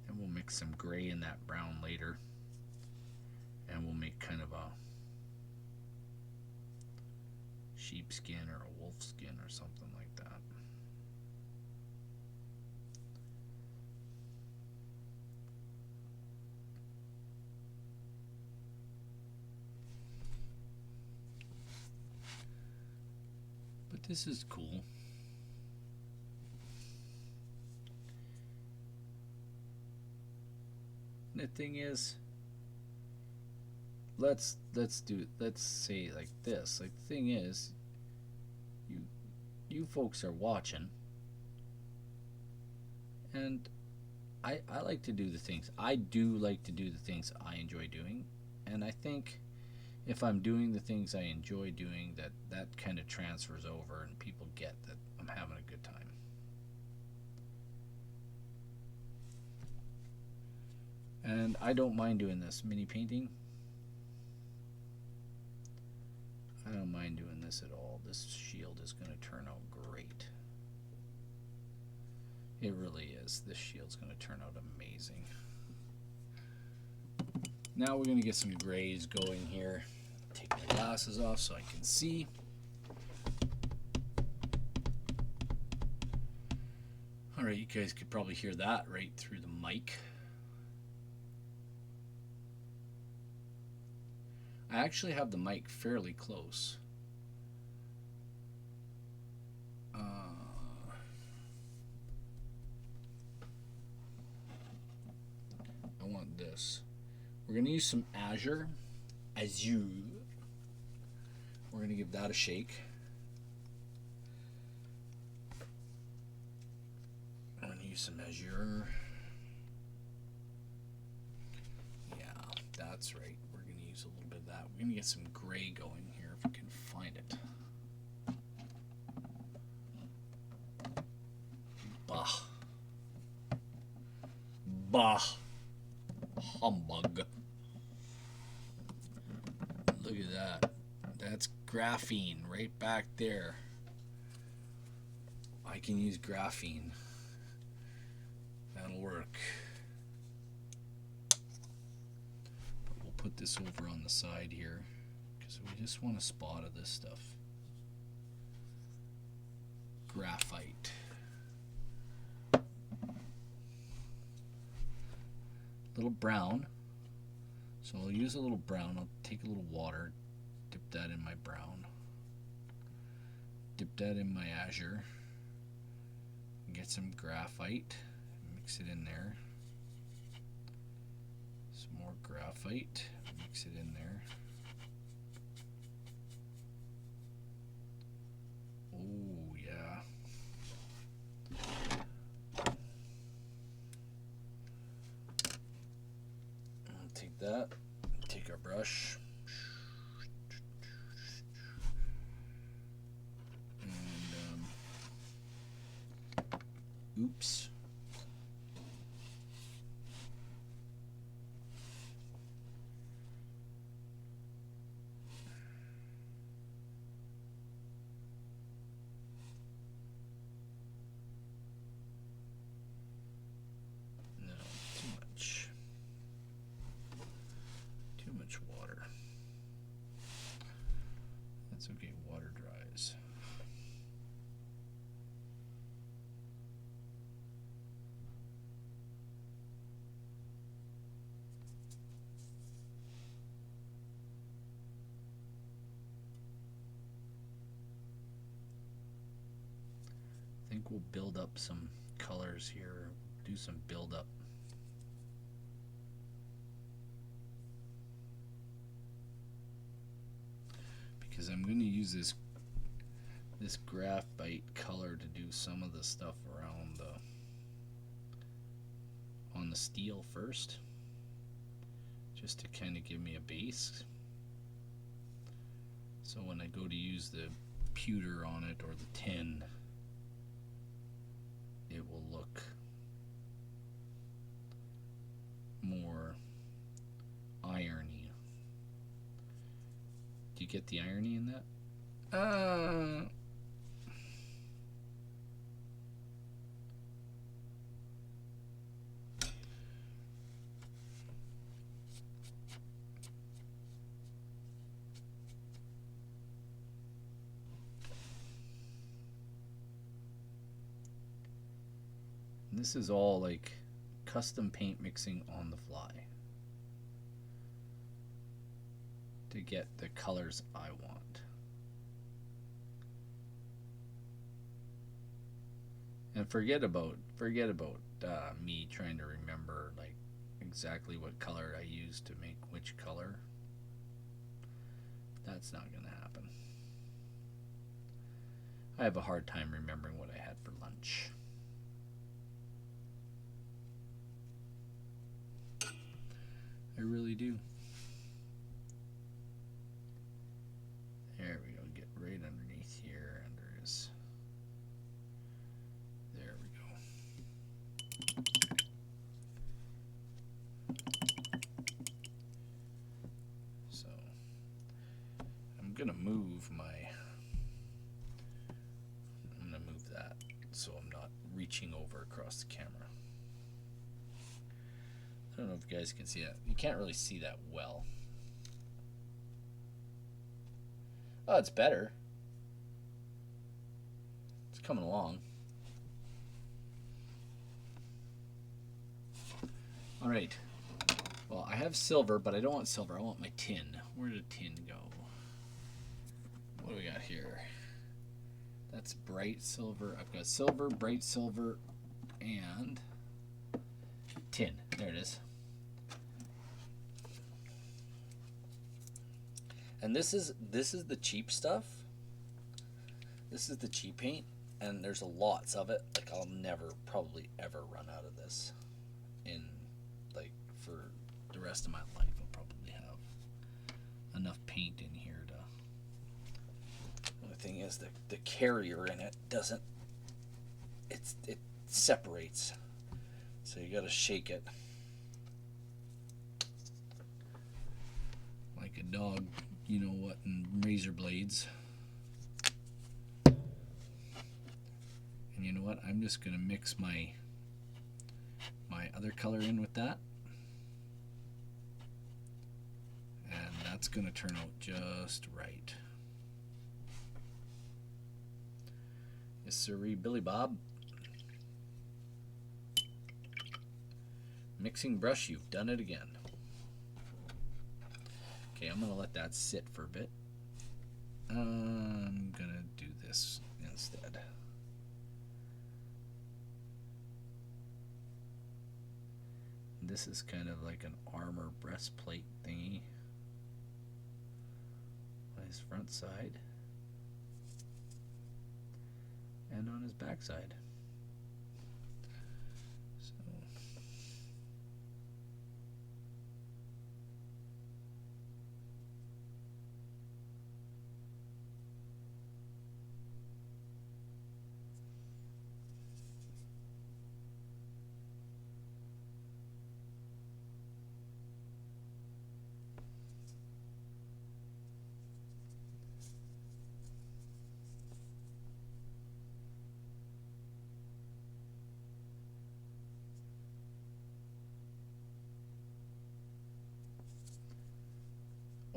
And we'll mix some gray in that brown later. And we'll make kind of a sheepskin or a wolf skin or something like that. But this is cool. And the thing is, let's say like this. Like, the thing is, you folks are watching, and I like to do the things. I do like to do the things I enjoy doing, and I think if I'm doing the things I enjoy doing, that kind of transfers over and people get that I'm having a good time. And I don't mind doing this mini painting. I don't mind doing this at all. This shield is going to turn out great. It really is. This shield's going to turn out amazing. Now we're going to get some grays going here. Take my glasses off so I can see. Alright, you guys could probably hear that right through the mic. I actually have the mic fairly close. I want this. We're going to use some Azure. We're going to give that a shake. I'm going to use some Azure. Yeah, that's right. We're going to use a little bit of that. We're going to get some gray going here if we can find it. Bah. Bah. Humbug. Look at that. That's graphene right back there. I can use graphene. That'll work. But we'll put this over on the side here because we just want a spot of this stuff. Graphite. Little brown. So I'll use a little brown. I'll take a little water, dip that in my brown, dip that in my azure, get some graphite, mix it in there, some more graphite, mix it in there. Oh yeah. I'll take that, take our brush, and oops. No, too much. Too much water. That's okay, water dries. I think we'll build up some colors here, do some build up. Because I'm going to use this graphite color to do some of the stuff around on the steel first, just to kind of give me a base. So when I go to use the pewter on it or the tin, it will look more irony. Do you get the irony in that? This is all like custom paint mixing on the fly to get the colors I want. And forget about me trying to remember like exactly what color I used to make which color. That's not gonna happen. I have a hard time remembering what I had for lunch. I really do. There we go. Get right underneath here, under his. There we go. So I'm gonna move that so I'm not reaching over across the camera. I don't know if you guys can see that. You can't really see that well. Oh, it's better. It's coming along. All right. Well, I have silver, but I don't want silver. I want my tin. Where did tin go? What do we got here? That's bright silver. I've got silver, bright silver, and tin. There it is. And this is the cheap stuff. This is the cheap paint, and there's lots of it. Like I'll never, probably ever run out of this. In like for the rest of my life, I'll probably have enough paint in here to. The thing is, the carrier in it doesn't. It separates, so you got to shake it like a dog. You know what, and razor blades. And you know what, I'm just gonna mix my other color in with that, and that's gonna turn out just right. Yes sirree, Billy Bob. Mixing brush, you've done it again. Okay, I'm going to let that sit for a bit. I'm going to do this instead. This is kind of like an armor breastplate thingy on his front side and on his back side.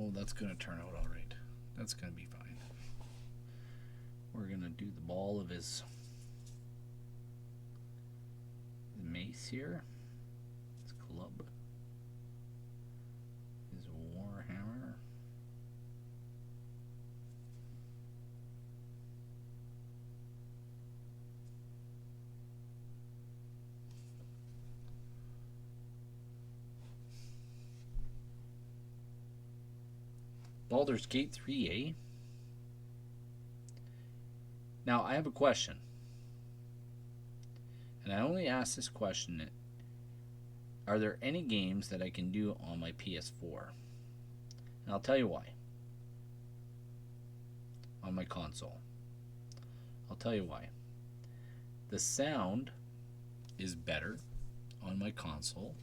Oh, that's going to turn out all right. That's going to be fine. We're going to do the ball of his mace here, his club, his warhammer. Baldur's Gate 3, eh? Now, I have a question. And I only ask this question, are there any games that I can do on my PS4? And I'll tell you why. On my console. I'll tell you why. The sound is better on my console.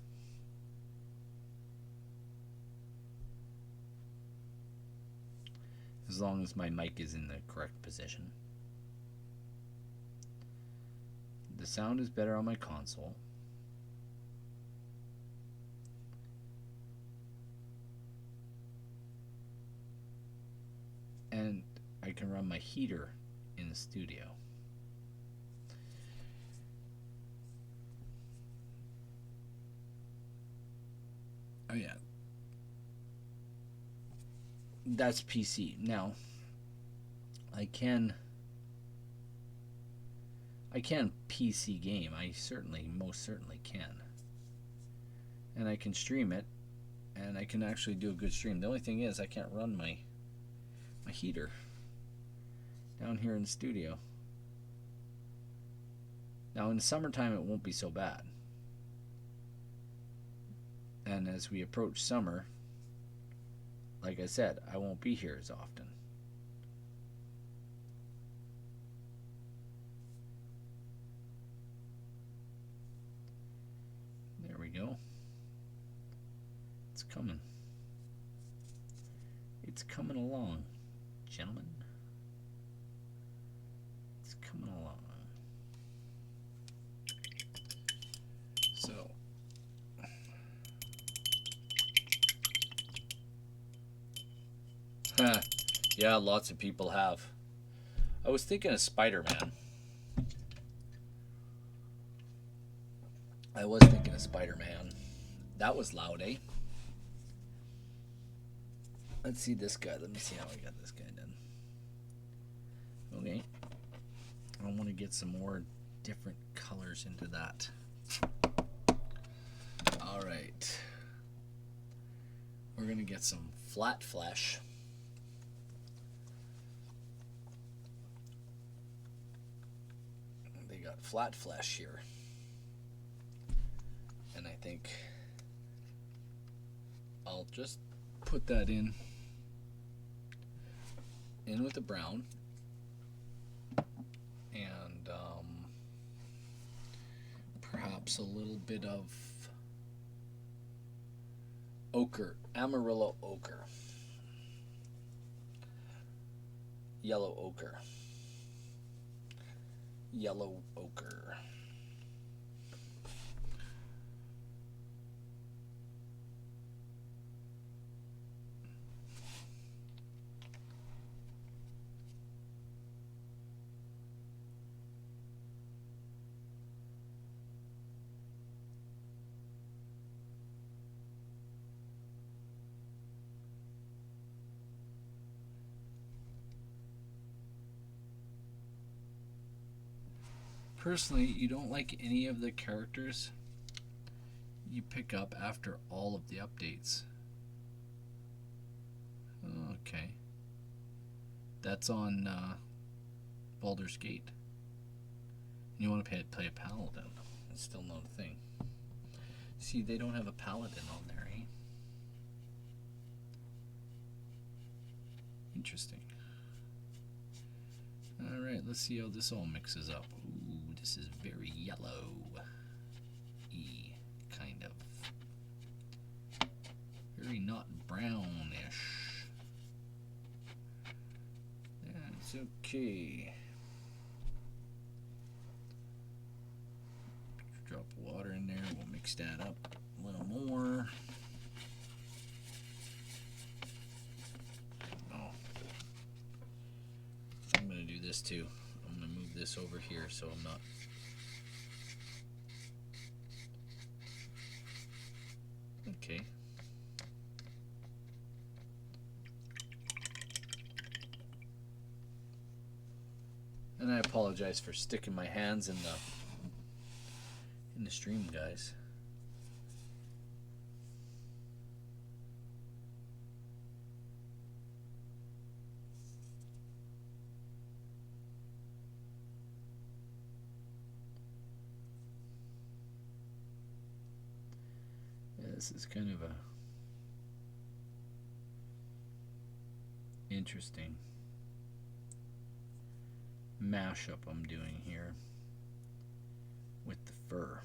As long as my mic is in the correct position. The sound is better on my console. And I can run my heater in the studio. Oh yeah. That's PC. Now, I can PC game. I most certainly can. And I can stream it, and I can actually do a good stream. The only thing is I can't run my heater down here in the studio. Now in the summertime it won't be so bad. And as we approach summer, like I said, I won't be here as often. There we go. It's coming. It's coming along, gentlemen. It's coming along. So, yeah, lots of people have. I was thinking of Spider-Man. That was loud, eh? Let's see this guy. Let me see how I got this guy done. Okay. I want to get some more different colors into that. Alright. We're going to get some flat flesh. They got flat flesh here. And I think I'll just put that in with the brown. And perhaps a little bit of ochre, Amarillo ochre, yellow ochre. Personally, you don't like any of the characters you pick up after all of the updates. Okay. That's on Baldur's Gate. You want to play a paladin. That's still not a thing. See, they don't have a paladin on there, eh? Interesting. Alright, let's see how this all mixes up. Ooh, this is very yellow. Kind of. Very not brownish. That's okay. Drop water in there. We'll mix that up a little more. Oh. I'm going to do this too. I'm going to move this over here so I'm not... Okay. And I apologize for sticking my hands in the stream, guys. Yeah, this is kind of a interesting mashup I'm doing here with the fur.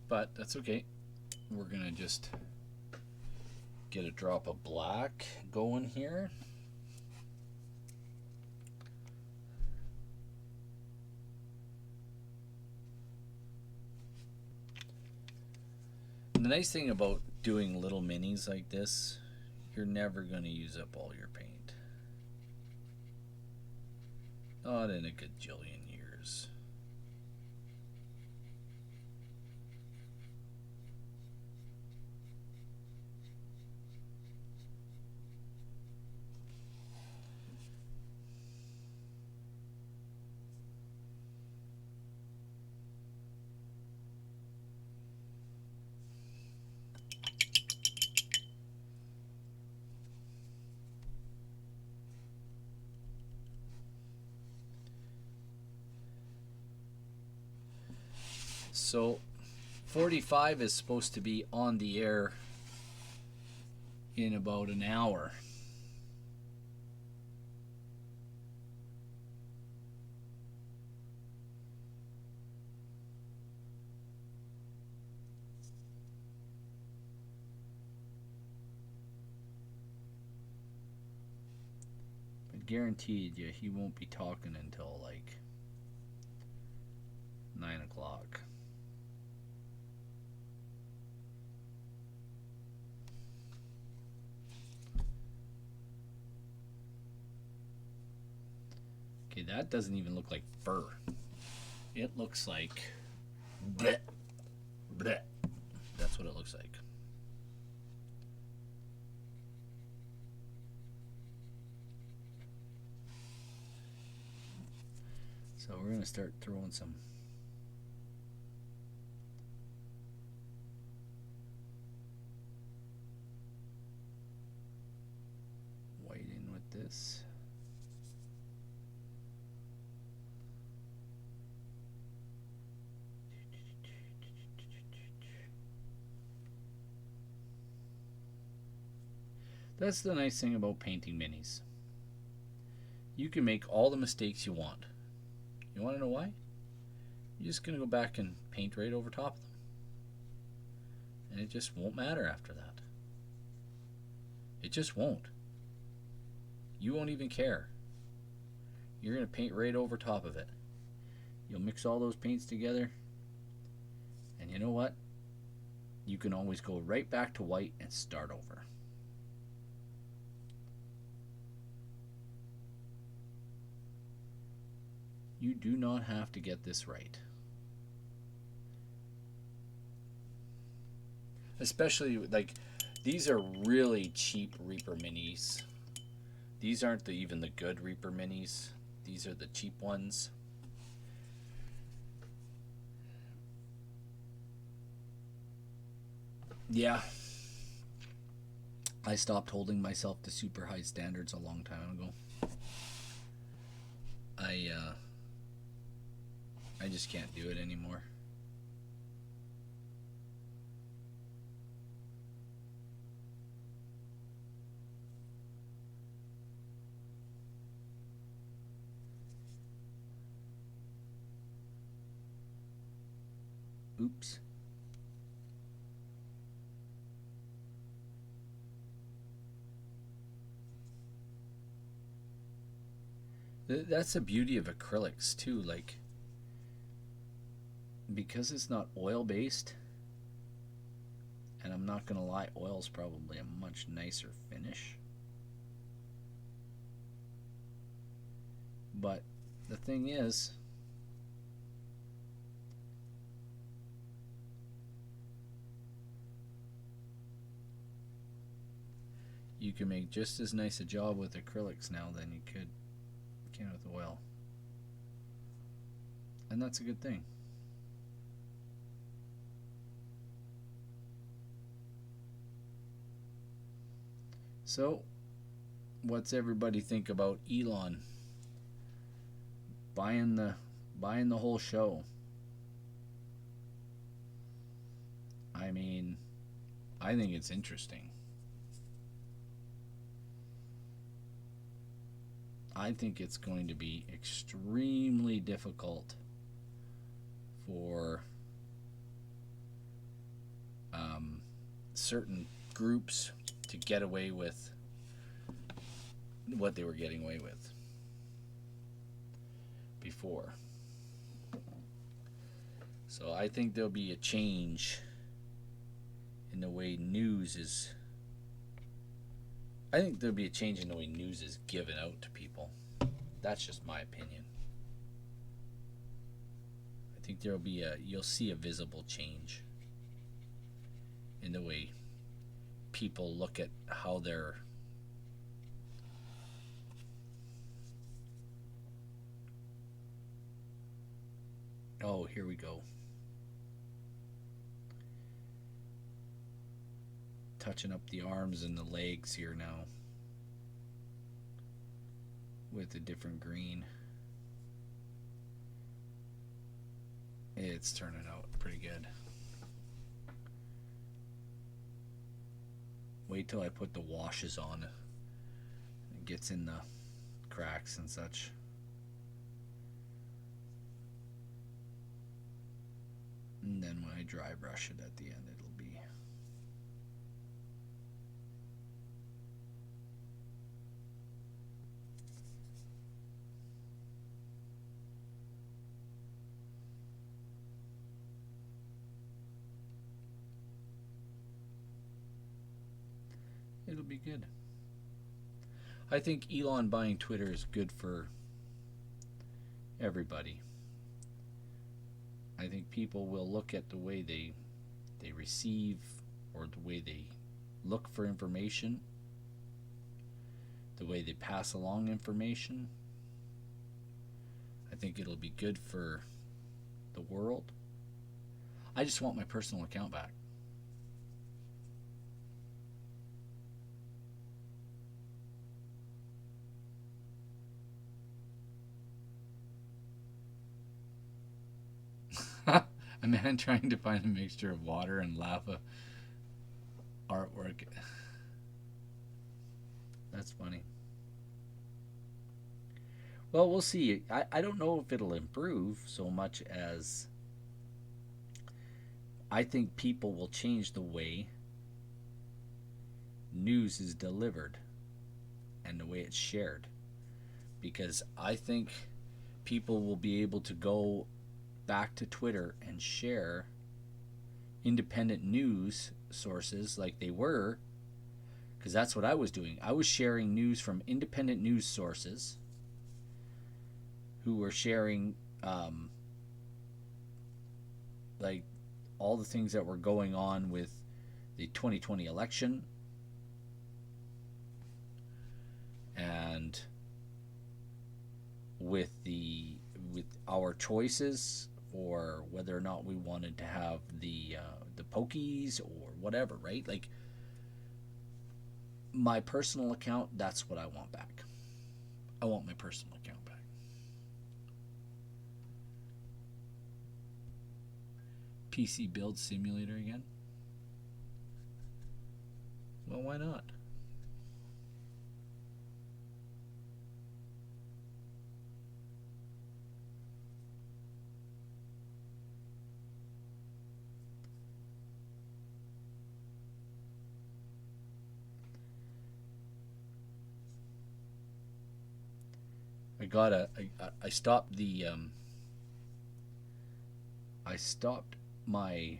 But that's okay. We're gonna just get a drop of black going here. And the nice thing about doing little minis like this, you're never going to use up all your paint. Not in a gajillion years. So 45 is supposed to be on the air in about an hour. But guaranteed you, he won't be talking until like 9 o'clock. Okay, that doesn't even look like fur. It looks like bleh, bleh. That's what it looks like. So we're going to start throwing some white in with this. That's the nice thing about painting minis. You can make all the mistakes you want. You want to know why? You're just going to go back and paint right over top of them. And it just won't matter after that. It just won't. You won't even care. You're going to paint right over top of it. You'll mix all those paints together. And you know what? You can always go right back to white and start over. You do not have to get this right. Especially like These are really cheap Reaper minis. These aren't even the good Reaper minis. These are the cheap ones. Yeah. I stopped holding myself to super high standards a long time ago. I just can't do it anymore. Oops. That's the beauty of acrylics too, like, because it's not oil based, and I'm not gonna lie, oil's probably a much nicer finish. But the thing is, you can make just as nice a job with acrylics now than you can with oil. And that's a good thing. So, what's everybody think about Elon buying the whole show? I mean, I think it's interesting. I think it's going to be extremely difficult for certain groups to get away with what they were getting away with before. So I think there'll be a change in the way news is. I think there'll be a change in the way news is given out to people. That's just my opinion. I think you'll see a visible change in the way people look at how they're oh, here we go. Touching up the arms and the legs here now with a different green. It's turning out pretty good. Wait till I put the washes on. It gets in the cracks and such. And then when I dry brush it at the end, it'll be good. I think Elon buying Twitter is good for everybody. I think people will look at the way they receive or the way they look for information, the way they pass along information. I think it'll be good for the world. I just want my personal account back. A man trying to find a mixture of water and lava artwork. That's funny. Well, we'll see. I don't know if it'll improve so much as I think people will change the way news is delivered and the way it's shared. Because I think people will be able to go back to Twitter and share independent news sources like they were, because that's what I was doing. I was sharing news from independent news sources who were sharing like all the things that were going on with the 2020 election with our choices for whether or not we wanted to have the pokies or whatever, right? Like my personal account, that's what I want back. I want my personal account back. PC build simulator again? Well, why not? I stopped the I stopped my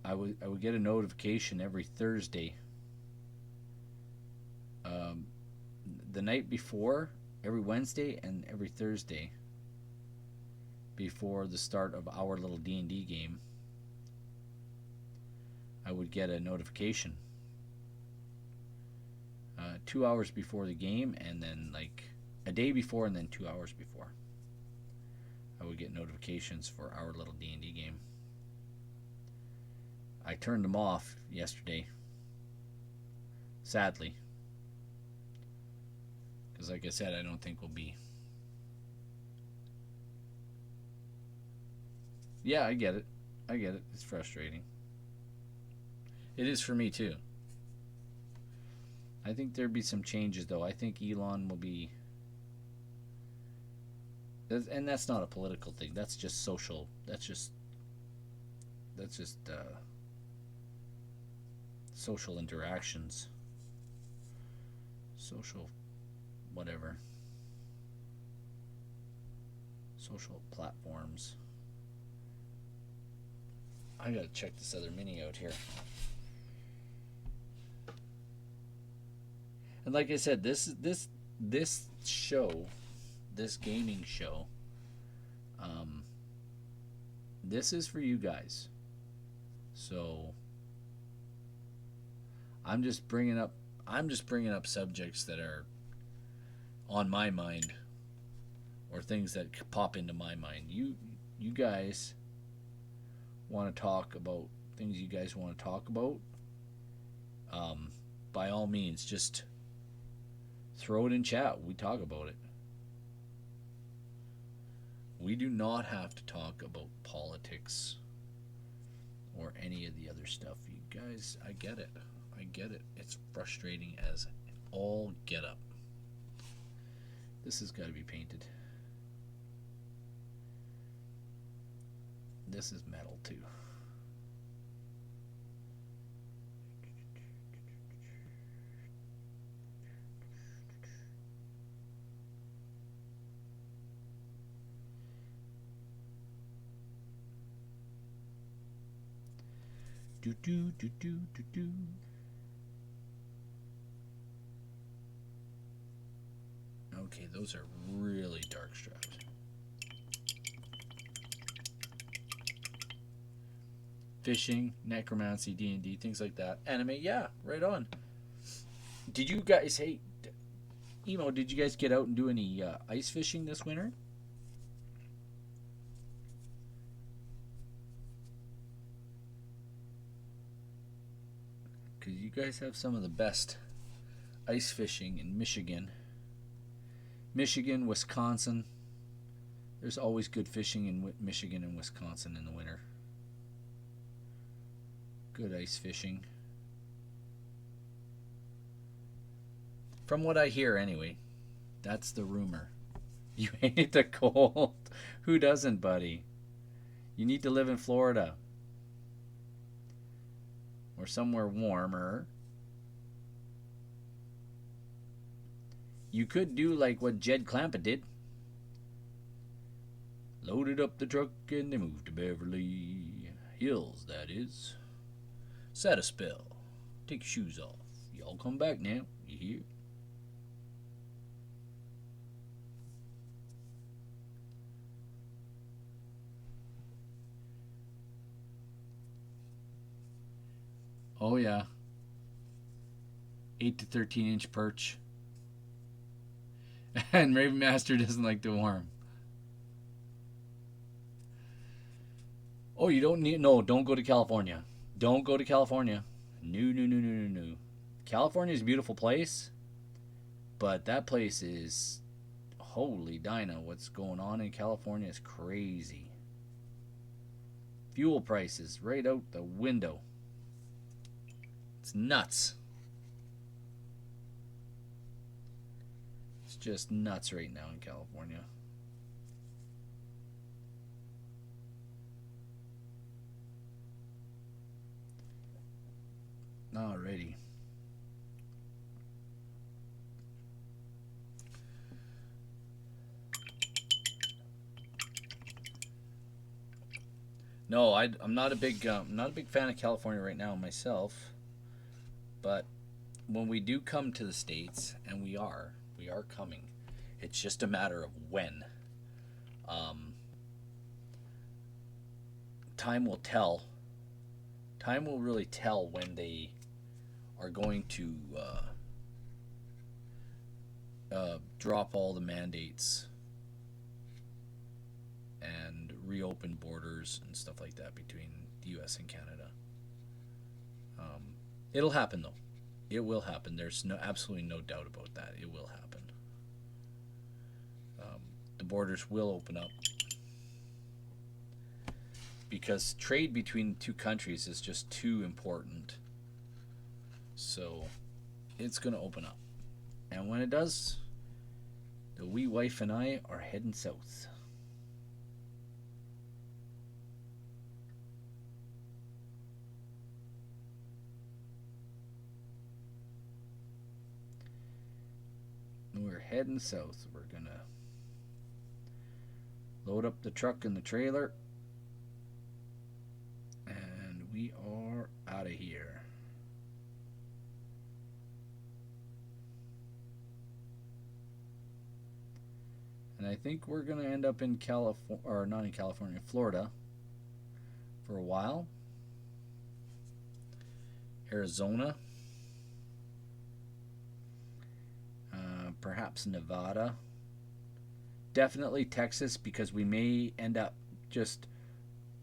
I would get a notification every Thursday, um, the night before, every Wednesday and every Thursday before the start of our little D&D game. I would get a notification 2 hours before the game, and then like a day before, and then 2 hours before. I would get notifications for our little D&D game. I turned them off yesterday, sadly, because like I said, I don't think we'll be. Yeah, I get it. I get it. It's frustrating. It is for me too. I think there'd be some changes, though. I think Elon will be, and that's not a political thing. That's just social. That's just social interactions, social whatever, social platforms. I gotta check this other mini out here. And like I said, this show, this gaming show, this is for you guys. So I'm just bringing up subjects that are on my mind, or things that pop into my mind. You guys want to talk about things you guys want to talk about, by all means, just throw it in chat. We talk about it. We do not have to talk about politics or any of the other stuff. You guys, I get it. I get it. It's frustrating as all get up. This has got to be painted. This is metal too. Do do do do do do. Okay, those are really dark straps. Fishing, necromancy, D&D, things like that. Anime, yeah, right on. Did you guys, hey, Emo, did you guys get out and do any ice fishing this winter? Because you guys have some of the best ice fishing in Michigan. Michigan, Wisconsin. There's always good fishing in Michigan and Wisconsin in the winter. Good ice fishing. From what I hear, anyway. That's the rumor. You hate the cold. Who doesn't, buddy? You need to live in Florida. Or somewhere warmer. You could do like what Jed Clampett did. Loaded up the truck and they moved to Beverly Hills, that is. Set a spell. Take your shoes off. Y'all come back now. You hear? Oh yeah. 8 to 13 inch perch. And Raven Master doesn't like the warm. Oh, you don't need. No, don't go to California. Don't go to California. No, no, no, no, no, no. California is a beautiful place, but that place is. Holy Dinah, what's going on in California is crazy. Fuel prices right out the window. It's nuts. It's just nuts right now in California. Alrighty. No, I'm not a big fan of California right now myself. But when we do come to the States, and we are coming. It's just a matter of when. Um, Time will tell. Time will really tell when they are going to drop all the mandates and reopen borders and stuff like that between the U.S. and Canada. It'll happen though. It will happen. There's absolutely no doubt about that. It will happen. The borders will open up because trade between two countries is just too important. So it's going to open up. And when it does, the wee wife and I are heading south. We're heading south. We're going to load up the truck and the trailer. And we are out of here. And I think we're going to end up in California, or not in California, Florida for a while. Arizona. Perhaps Nevada. Definitely Texas, because we may end up just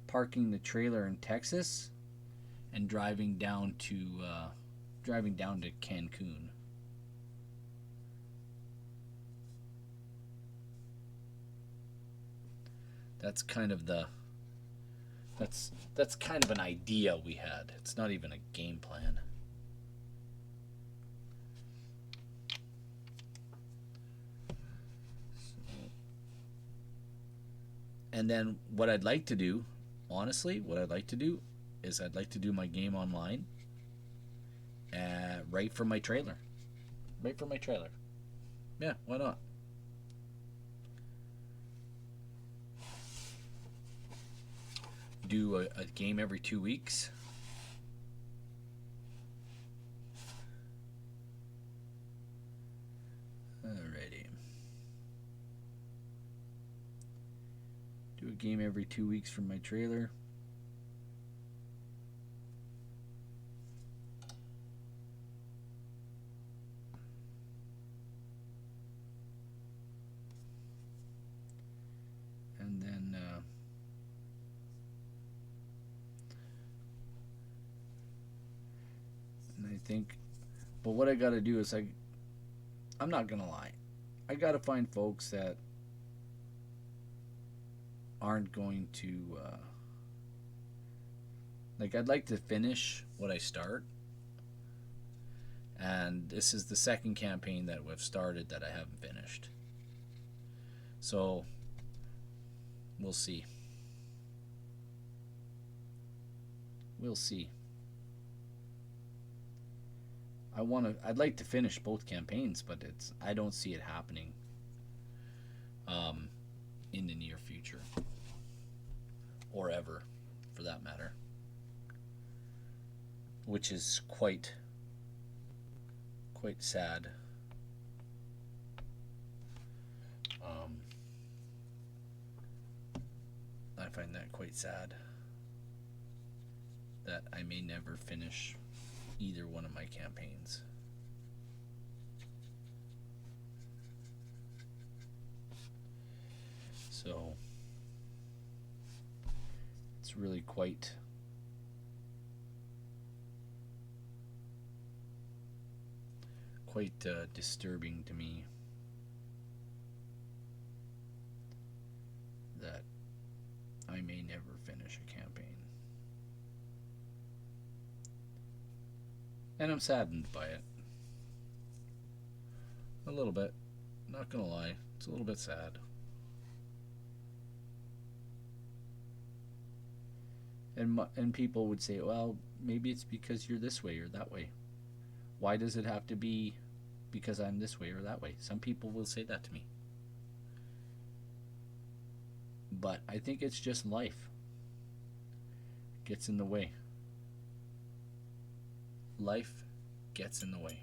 parking the trailer in Texas and driving down to Cancun. That's kind of that's kind of an idea we had. It's not even a game plan. And then what I'd like to do, honestly, is I'd like to do my game online right from my trailer. Right from my trailer. Yeah, why not? Do a game every 2 weeks. Alrighty. Do a game every 2 weeks from my trailer. And then I think, but what I got to do is I'm not gonna lie, I got to find folks that aren't going to like, I'd like to finish what I start, and this is the second campaign that we've started that I haven't finished. So we'll see. We'll see. I'd like to finish both campaigns, but I don't see it happening in the near future, or ever, for that matter, which is quite sad. I find that quite sad, that I may never finish either one of my campaigns. So it's really quite disturbing to me that I may never finish a campaign. And I'm saddened by it. A little bit. Not gonna lie. It's a little bit sad. And people would say, well, maybe it's because you're this way or that way. Why does it have to be because I'm this way or that way? Some people will say that to me. But I think it's just life. Gets in the way. Life gets in the way.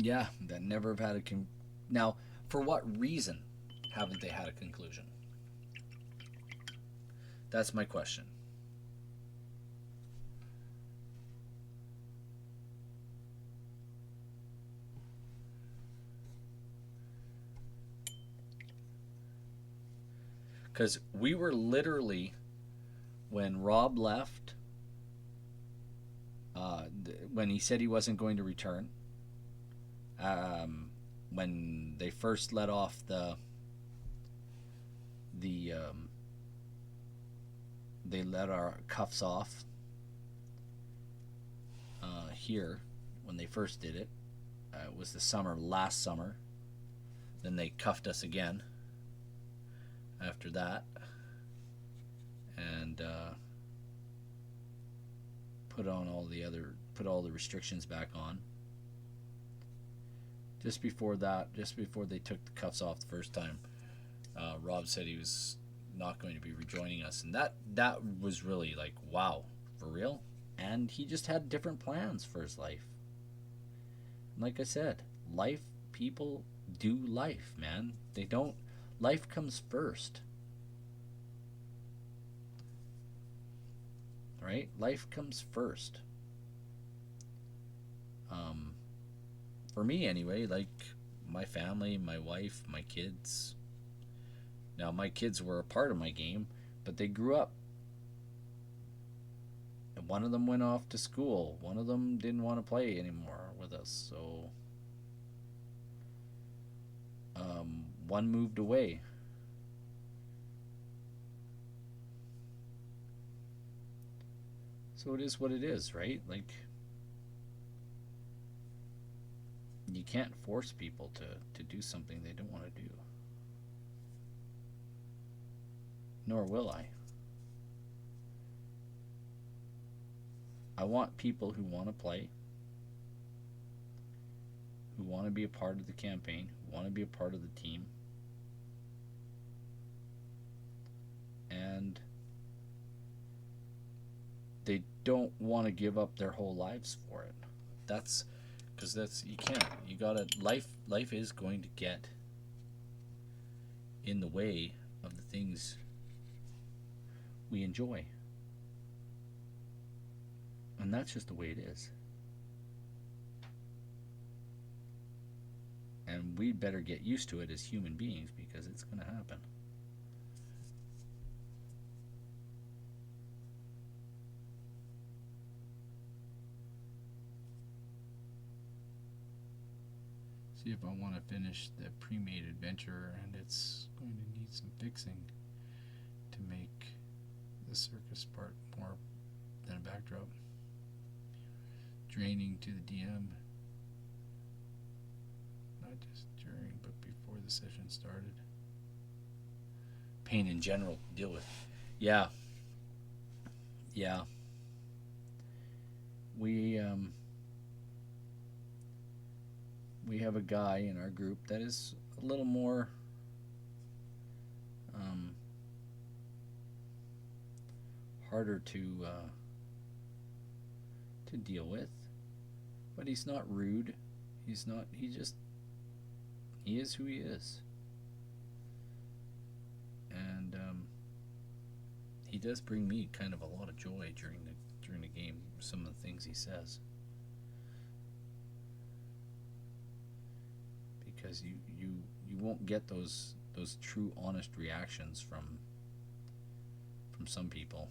Yeah, that never have had a now, for what reason haven't they had a conclusion? That's my question. Because we were literally, when Rob left, when he said he wasn't going to return, when they first let off they let our cuffs off here when they first did it. It was the last summer. Then they cuffed us again after that, and put all the restrictions back on. Just before they took the cuffs off the first time, Rob said he was not going to be rejoining us, and that was really like, wow, for real. And he just had different plans for his life. And like I said, people do life, man. They don't. Life comes first, right? Life comes first. For me anyway, like my family, my wife, my kids. Now, my kids were a part of my game, but they grew up. And one of them went off to school. One of them didn't want to play anymore with us, so one moved away. So it is what it is, right? Like, you can't force people to do something they don't want to do. Nor will I. I want people who want to play, who want to be a part of the campaign, who want to be a part of the team, and they don't want to give up their whole lives for it. Because you can't. You gotta. Life is going to get in the way of the things we enjoy. And that's just the way it is. And we better get used to it as human beings, because it's going to happen. See if I want to finish the pre-made adventure, and it's going to need some fixing to make the circus part more than a backdrop. Draining to the DM, not just during but before the session started. Pain in general to deal with. Yeah. We have a guy in our group that is a little more harder to deal with, but he's not rude. He is who he is, and he does bring me kind of a lot of joy during during the game, some of the things he says. Because you won't get those true honest reactions from some people.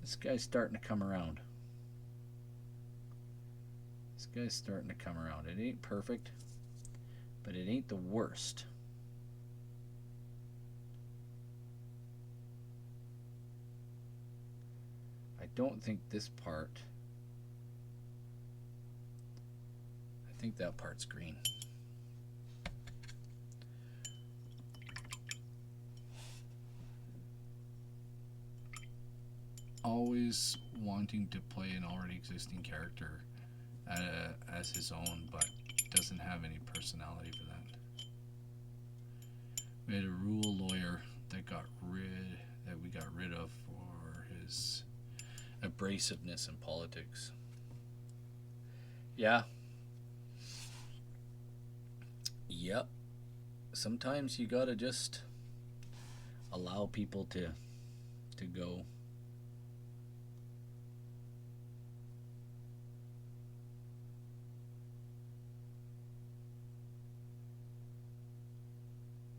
This guy's starting to come around. This guy's starting to come around. It ain't perfect, but it ain't the worst. I don't think this part, I think that part's green. Always wanting to play an already existing character as his own, but doesn't have any personality for that. We had a rule lawyer that we got rid of for his abrasiveness in politics. Yeah. Yep. Sometimes you gotta just allow people to go.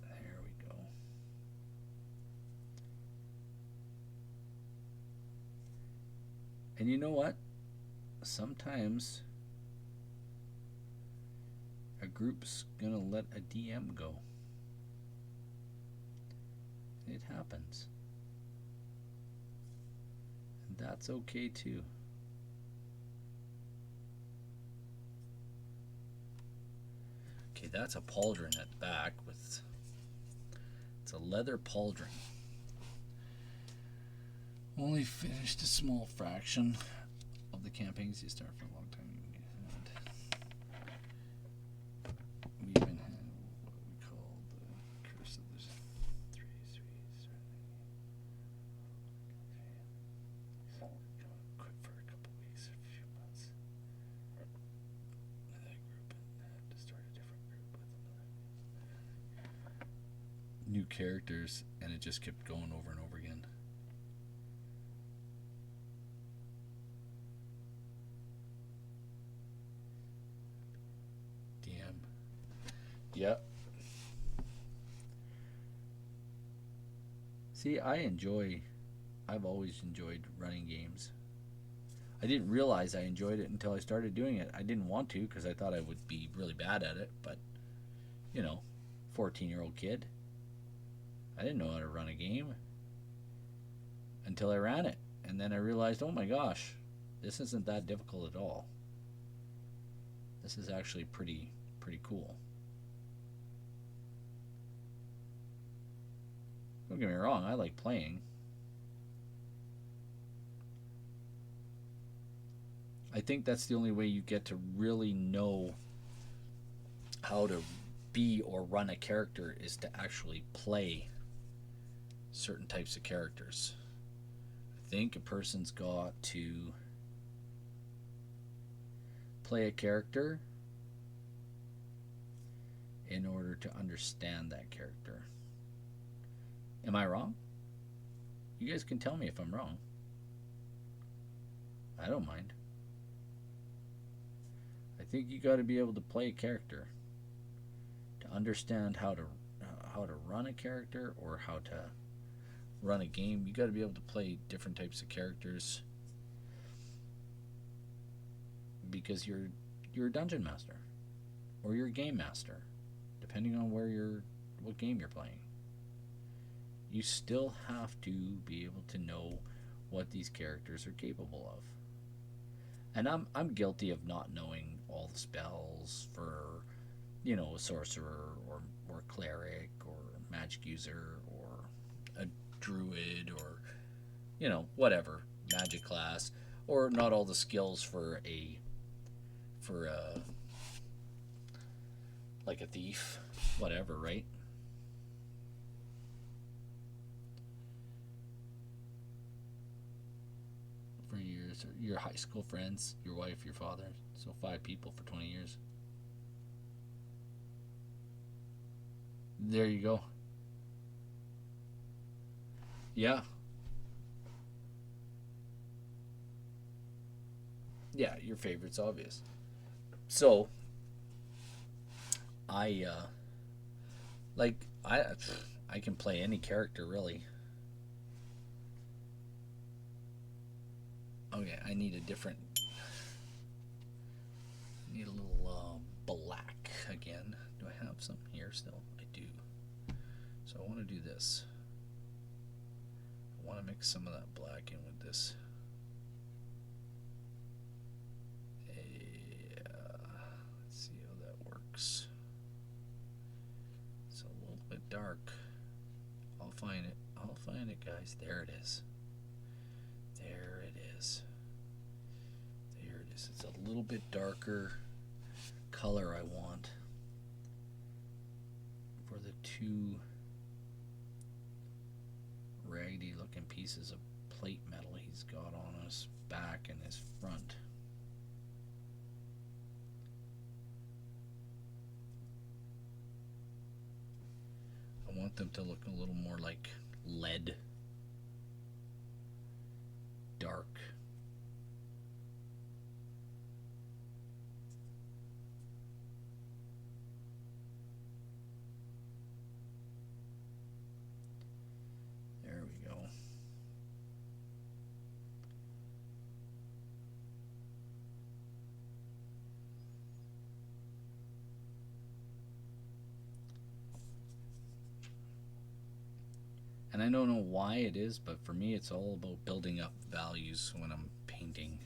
There we go. And you know what? Sometimes a group's gonna let a DM go. It happens. And that's okay too. Okay, that's a pauldron at the back with, it's a leather pauldron. Only finished a small fraction of the campaigns you start for a long time. We even had what we call the Curse of the Three Threes. Quit for a couple weeks, a few months. That group and had to start a different group with another. New characters, and it just kept going over and over again. Yep. See, I've always enjoyed running games. I didn't realize I enjoyed it until I started doing it. I didn't want to because I thought I would be really bad at it, but, 14-year-old kid. I didn't know how to run a game until I ran it. And then I realized, oh my gosh, this isn't that difficult at all. This is actually pretty cool. Don't get me wrong, I like playing. I think that's the only way you get to really know how to be or run a character is to actually play certain types of characters. I think a person's got to play a character in order to understand that character. Am I wrong? You guys can tell me if I'm wrong. I don't mind. I think you got to be able to play a character to understand how to run a character or how to run a game. You got to be able to play different types of characters because you're a dungeon master or you're a game master, depending on what game you're playing. You still have to be able to know what these characters are capable of. And I'm guilty of not knowing all the spells for, a sorcerer or cleric or magic user or a druid or, whatever, magic class, or not all the skills for like a thief, whatever, right? For years, or your high school friends, your wife, your father, so 5 people for 20 years. There you go. Yeah. Yeah, your favorite's obvious. So, I like I can play any character really. Okay, I need a different. I need a little black again. Do I have some here still? I do. So I want to do this. I want to mix some of that black in with this. Let's see how that works. It's a little bit dark. I'll find it. I'll find it, guys. There it is. There it is. There it is. It's a little bit darker color I want for the two raggedy looking pieces of plate metal he's got on his back and his front. I want them to look a little more like lead, dark. There we go. And I don't know why it is, but for me it's all about building up values when I'm painting,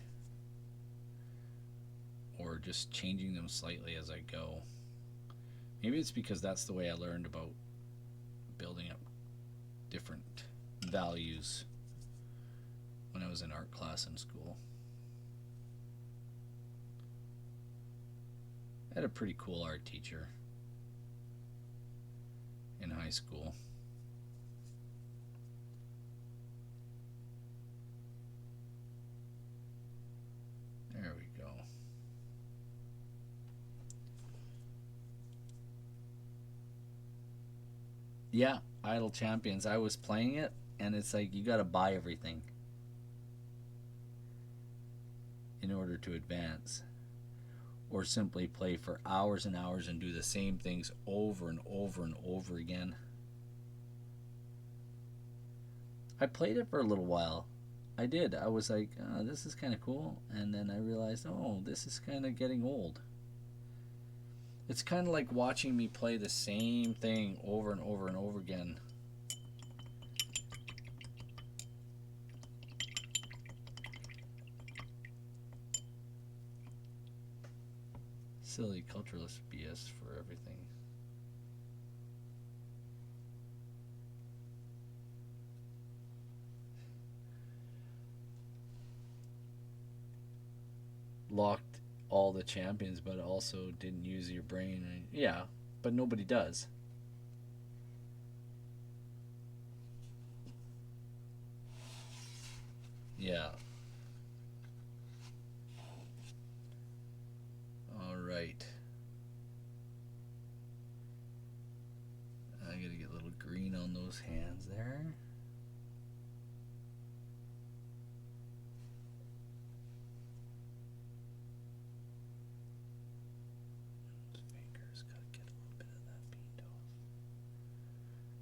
or just changing them slightly as I go. Maybe it's because that's the way I learned about building up different values when I was in art class in school. I had a pretty cool art teacher in high school. There we go. Yeah, Idle Champions. I was playing it, and it's like you gotta buy everything in order to advance, or simply play for hours and hours and do the same things over and over and over again. I played it for a little while. I did. I was like, oh, this is kind of cool. And then I realized, oh, this is kind of getting old. It's kind of like watching me play the same thing over and over and over again. Silly culturalist BS for everything. Locked all the champions, but also didn't use your brain. Yeah, but nobody does. Yeah. All right. I gotta get a little green on those hands there.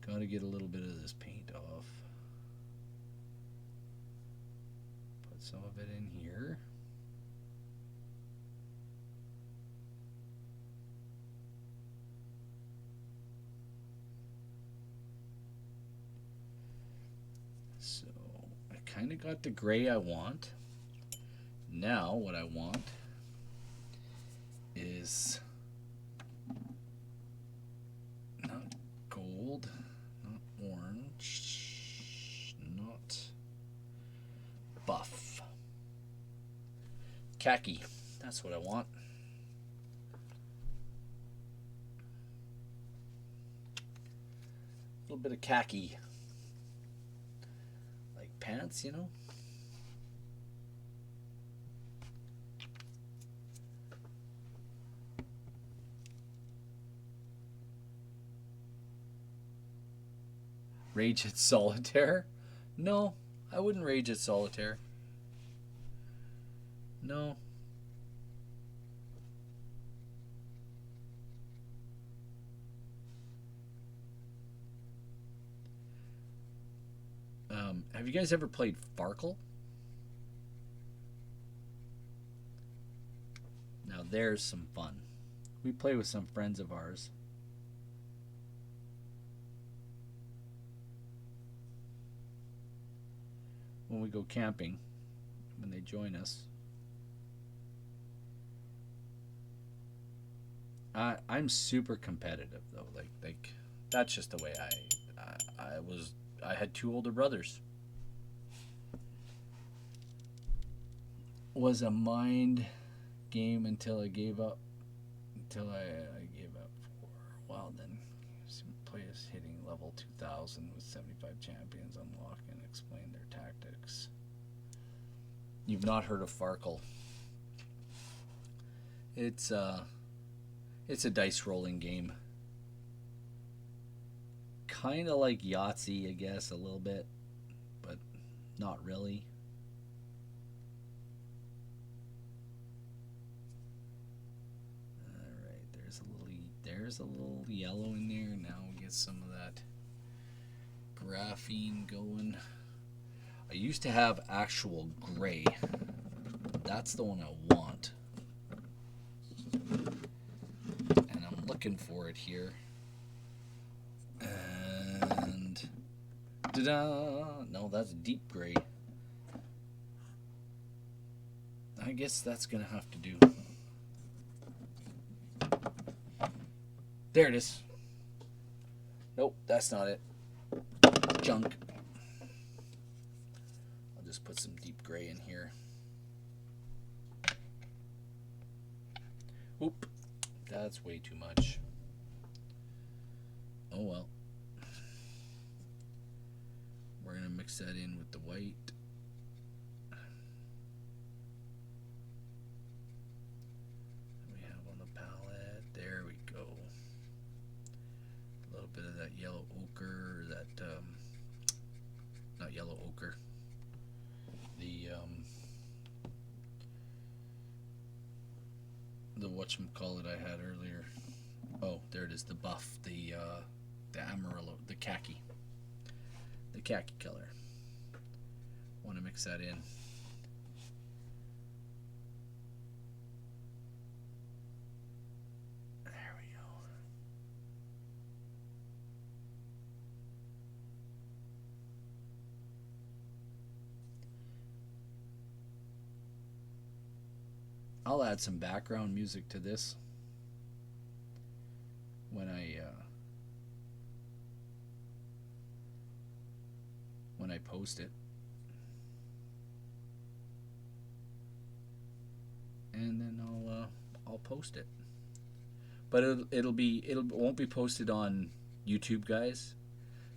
Got to get a little bit of this paint off. Put some of it in here. So I kind of got the gray I want. Now what I want is not gold, orange, not buff. Khaki. That's what I want. A little bit of khaki. Like pants, you know? Rage at solitaire? No, I wouldn't rage at solitaire. No. Have you guys ever played Farkle? Now there's some fun. We play with some friends of ours. When we go camping, when they join us. I'm super competitive though. Like that's just the way I was. I had two older brothers. Was a mind game until I gave up. Until I gave up for a while. Then players hitting level 2000 with 75 champions unlock and explain their tactics. You've not heard of Farkle? It's a dice rolling game. Kind of like Yahtzee, I guess, a little bit, but not really. All right, there's a little yellow in there. Now we get some of that graphene going. I used to have actual gray. That's the one I want. And I'm looking for it here. And ta-da! No, that's deep gray. I guess that's gonna have to do. There it is. Nope, that's not it. Junk. I'll just put some deep gray in here. Oop, that's way too much. Oh well. We're gonna mix that in with the white. We have on the palette. There we go. A little bit of that yellow ochre, that not yellow ochre. The whatchamacallit I had earlier. Oh, there it is. The buff, the amarillo, the khaki color. Want to mix that in. There we go. I'll add some background music to this when I post it, and then I'll post it. But it won't be posted on YouTube, guys.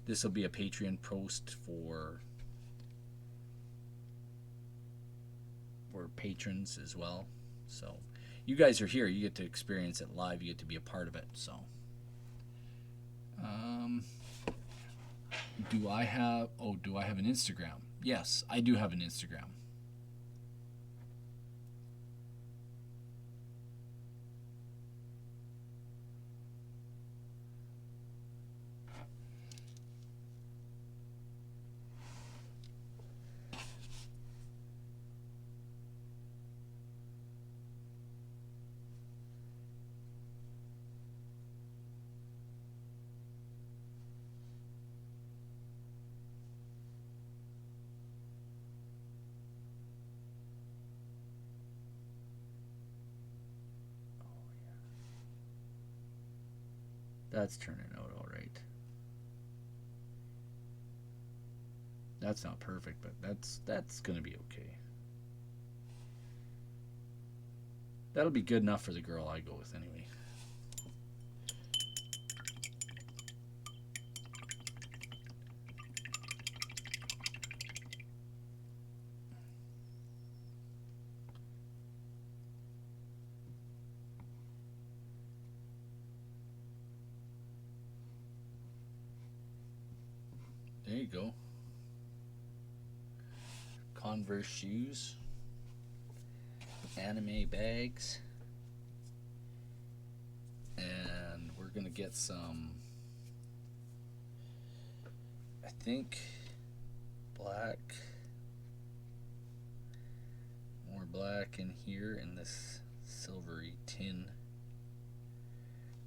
This will be a Patreon post for patrons as well. So you guys are here. You get to experience it live. You get to be a part of it. So, do I have an Instagram? Yes, I do have an Instagram. That's turning out all right. That's not perfect, but that's gonna be okay. That'll be good enough for the girl I go with anyway. There you go. Converse shoes. Anime bags. And we're going to get some, I think, black. More black in here in this silvery tin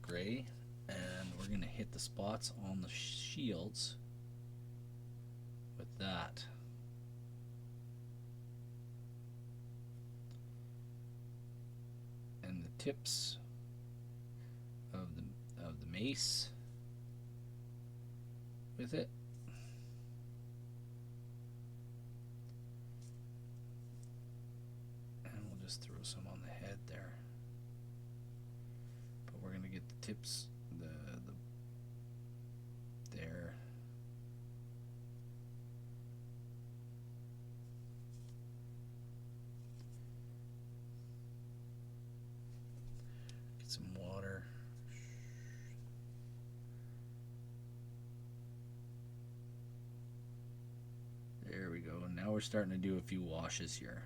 gray. And we're going to hit the spots on the shields with that. And the tips of the mace with it. And we'll just throw some on the head there. But we're going to get the tips, the there. Get some water. There we go. Now we're starting to do a few washes here.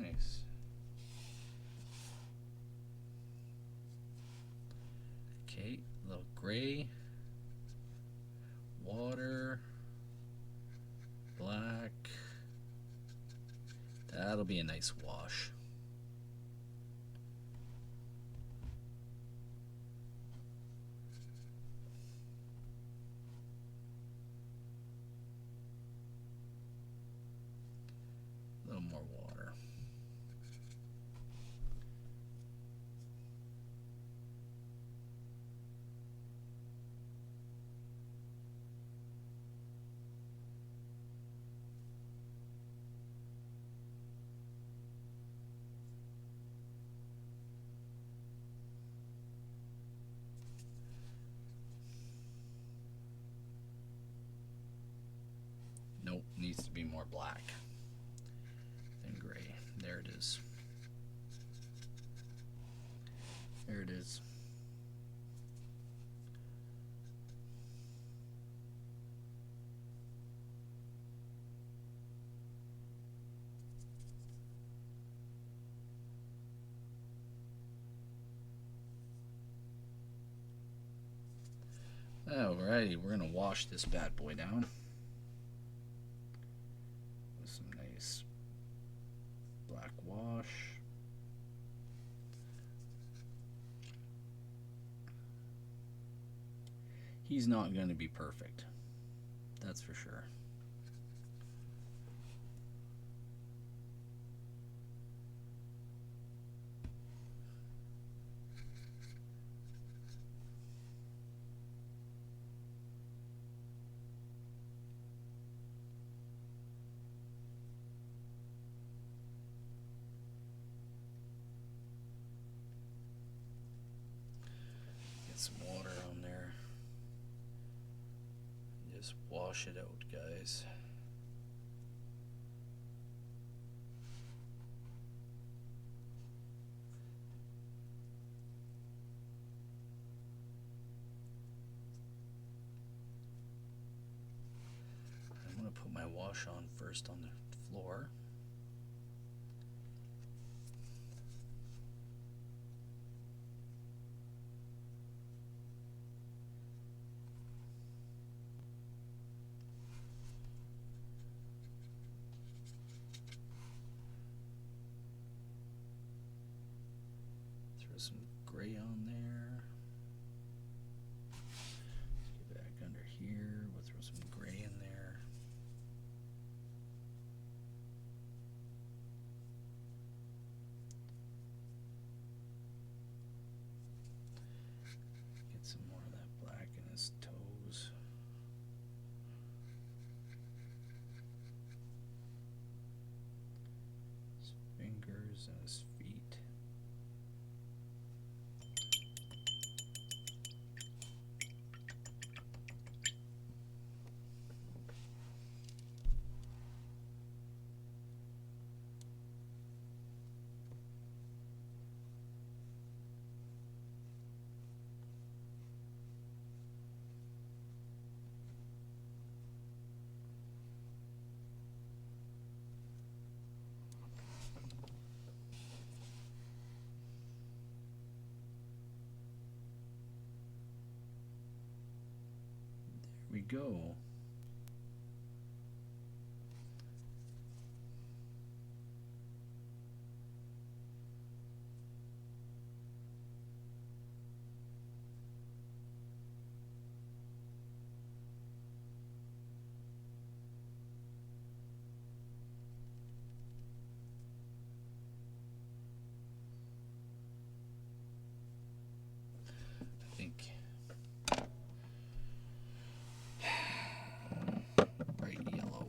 Nice. Okay, a little gray, water, black. That'll be a nice wash. A little more water. Nope, needs to be more black than gray. There it is. There it is. Alrighty, we're gonna wash this bad boy down with some nice black wash. He's not gonna be perfect, that's for sure. Some water on there. Just wash it out, guys. I'm going to put my wash on first on the floor. Some gray on there. Let's get back under here. We'll throw some gray in there. Get some more of that black in his toes. toes and his feet. We go. I think bright yellow.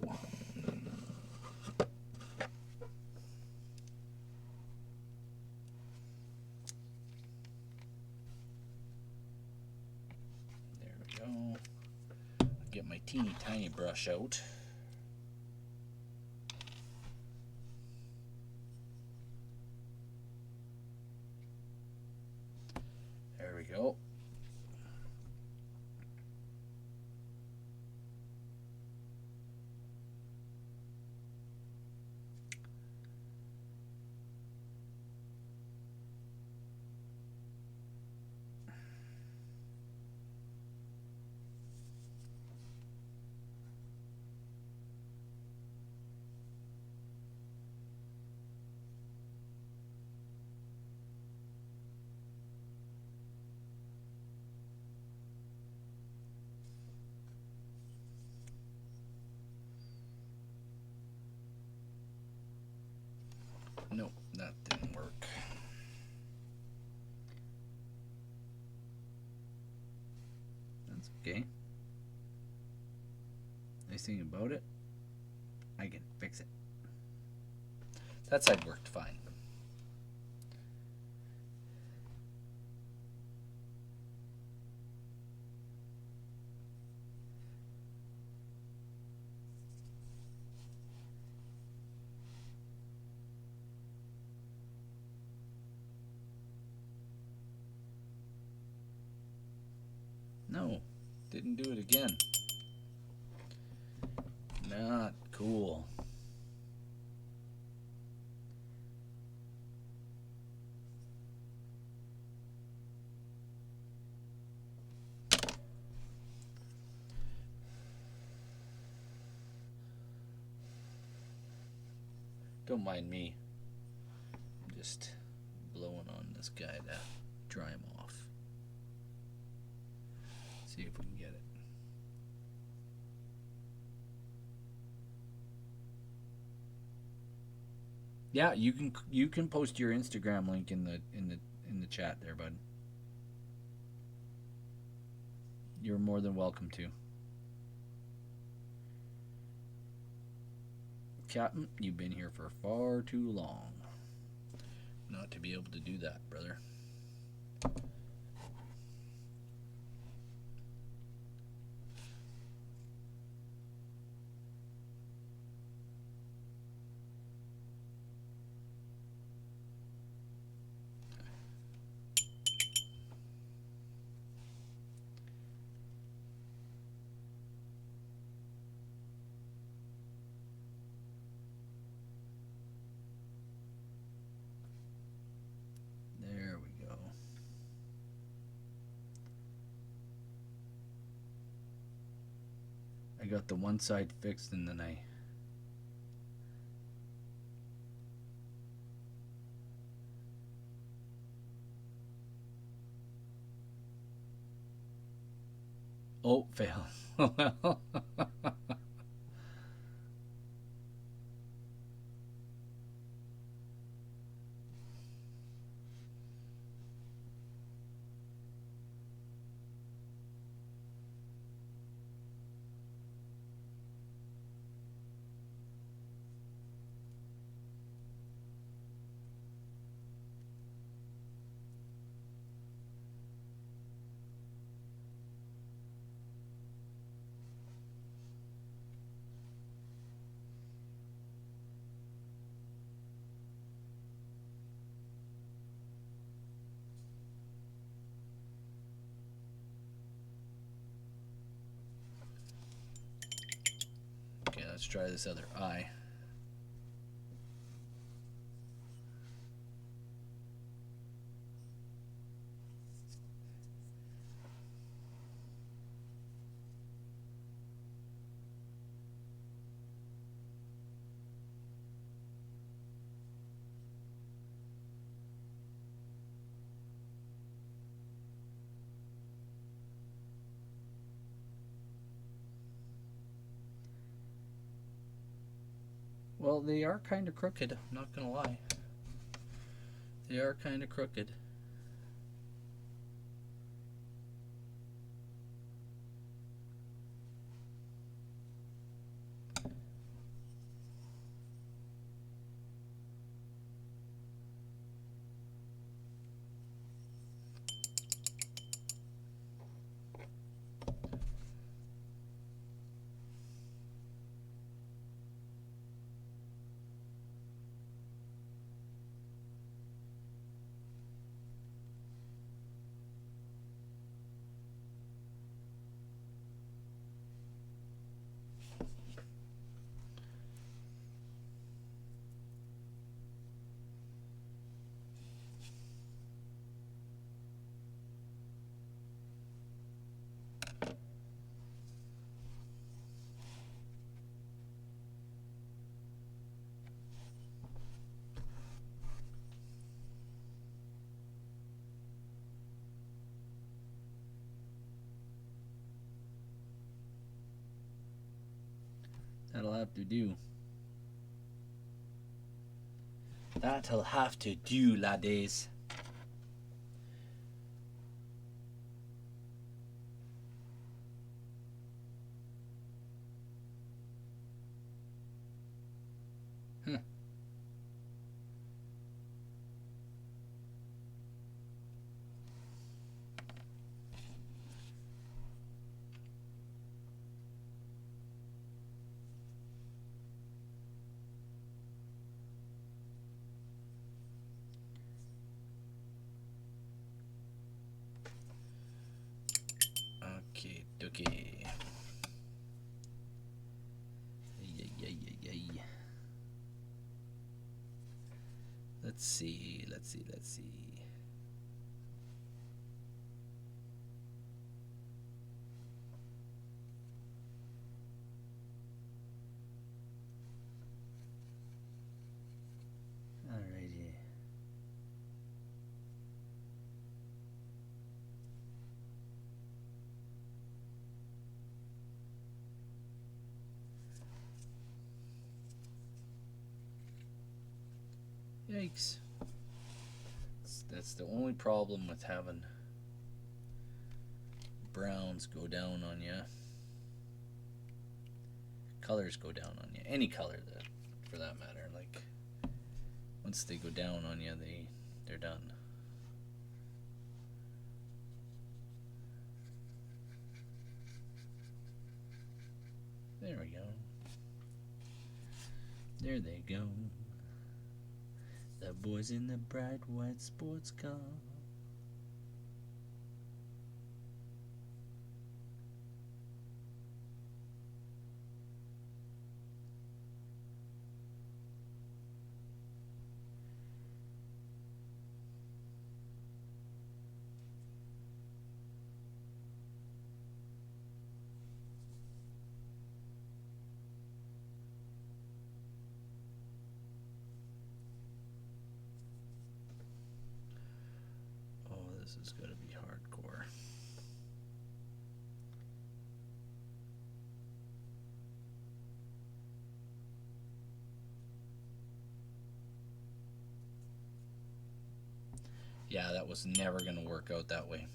There we go. I'll get my teeny tiny brush out. There we go. Nope, that didn't work. That's okay. Nice thing about it, I can fix it. That side worked fine. No, didn't do it again. Not cool. Don't mind me. I'm just blowing on this guy to dry him off. See if we can get it. Yeah, you can post your Instagram link in the chat there, bud. You're more than welcome to. Captain, you've been here for far too long not to be able to do that, brother. There we go. I got the one side fixed and then I fail. Well, Let's try this other eye. Well, they are kind of crooked, I'm not gonna lie. They are kind of crooked. That'll have to do. That'll have to do, laddies. Okay, dokie. Let's see. Alrighty. Yikes. That's the only problem with having browns go down on you. Colors go down on you. Any color, that, for that matter. Like, once they go down on you, they're done. There we go. There they go. The boys in the bright white sports car. This is going to be hardcore. Yeah, that was never going to work out that way.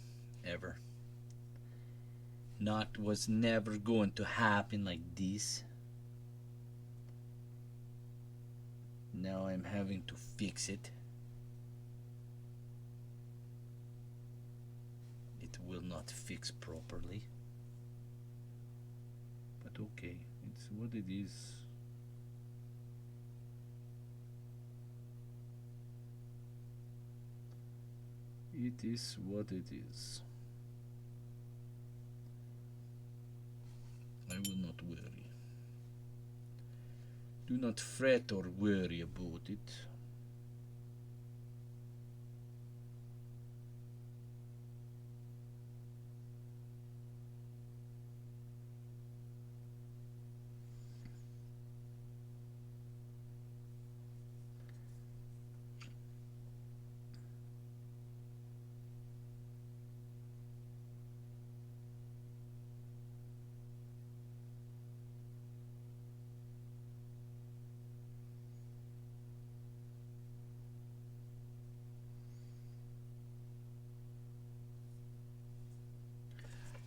Ever. Was never going to happen like this. Now I'm having to fix it. Will not fix properly, but okay, it's what it is. It is what it is. I will not worry. Do not fret or worry about it.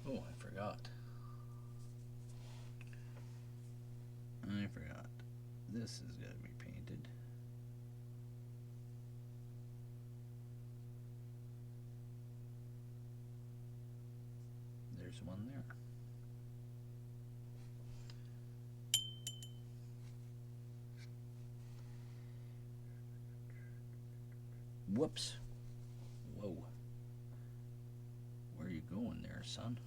Oh, I forgot. This is going to be painted. There's one there. Whoops. Whoa. Where are you going there, son?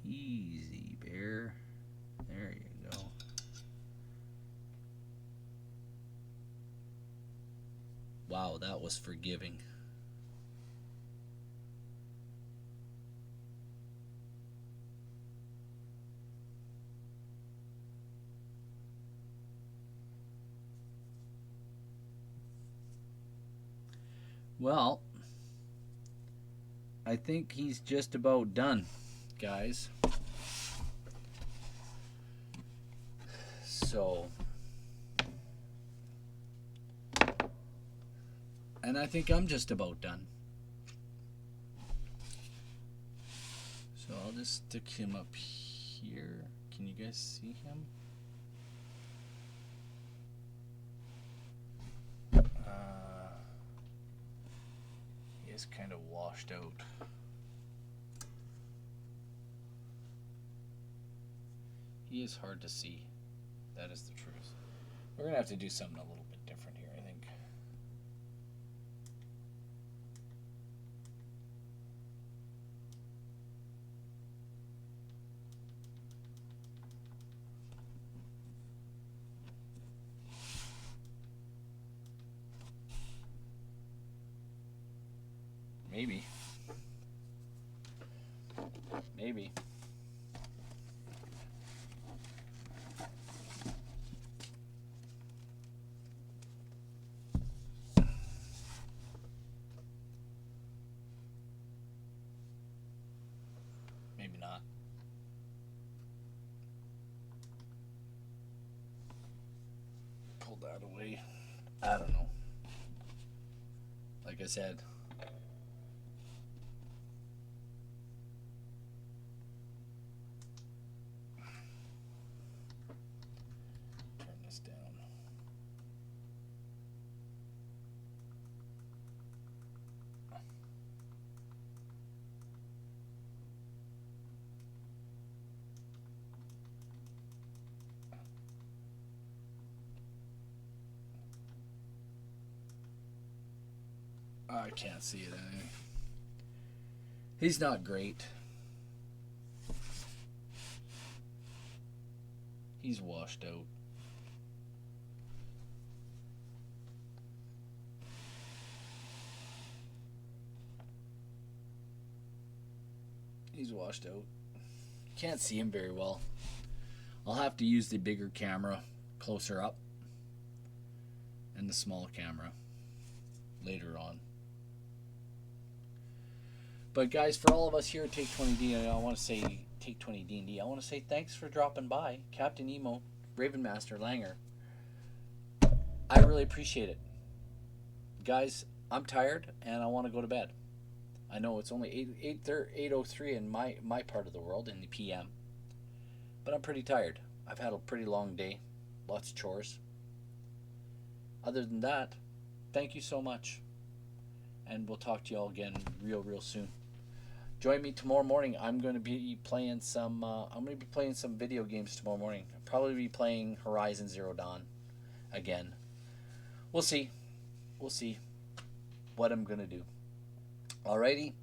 Easy, bear. There you go. Wow, that was forgiving. Well, I think he's just about done, guys. So, and I think I'm just about done. So I'll just stick him up here. Can you guys see him? He is kind of washed out. He is hard to see. That is the truth. We're going to have to do something a little bit different here, I think. Maybe. Maybe. Maybe not. Pull that away. I don't know. Like I said, turn this down. I can't see it anyway. He's not great. He's washed out. He's washed out. Can't see him very well. I'll have to use the bigger camera closer up and the small camera later on. But guys, for all of us here at Take20D, I want to say Take20D&D. I want to say thanks for dropping by, Captain Emo, Ravenmaster, Langer. I really appreciate it, guys. I'm tired and I want to go to bed. I know it's only 8:03 in my part of the world in the PM, but I'm pretty tired. I've had a pretty long day, lots of chores. Other than that, thank you so much, and we'll talk to you all again real soon. Join me tomorrow morning. I'm going to be playing some. Video games tomorrow morning. I'll probably be playing Horizon Zero Dawn again. We'll see. We'll see what I'm going to do. Alrighty.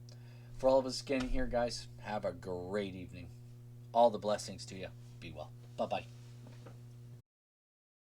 For all of us getting here, guys, have a great evening. All the blessings to you. Be well. Bye-bye.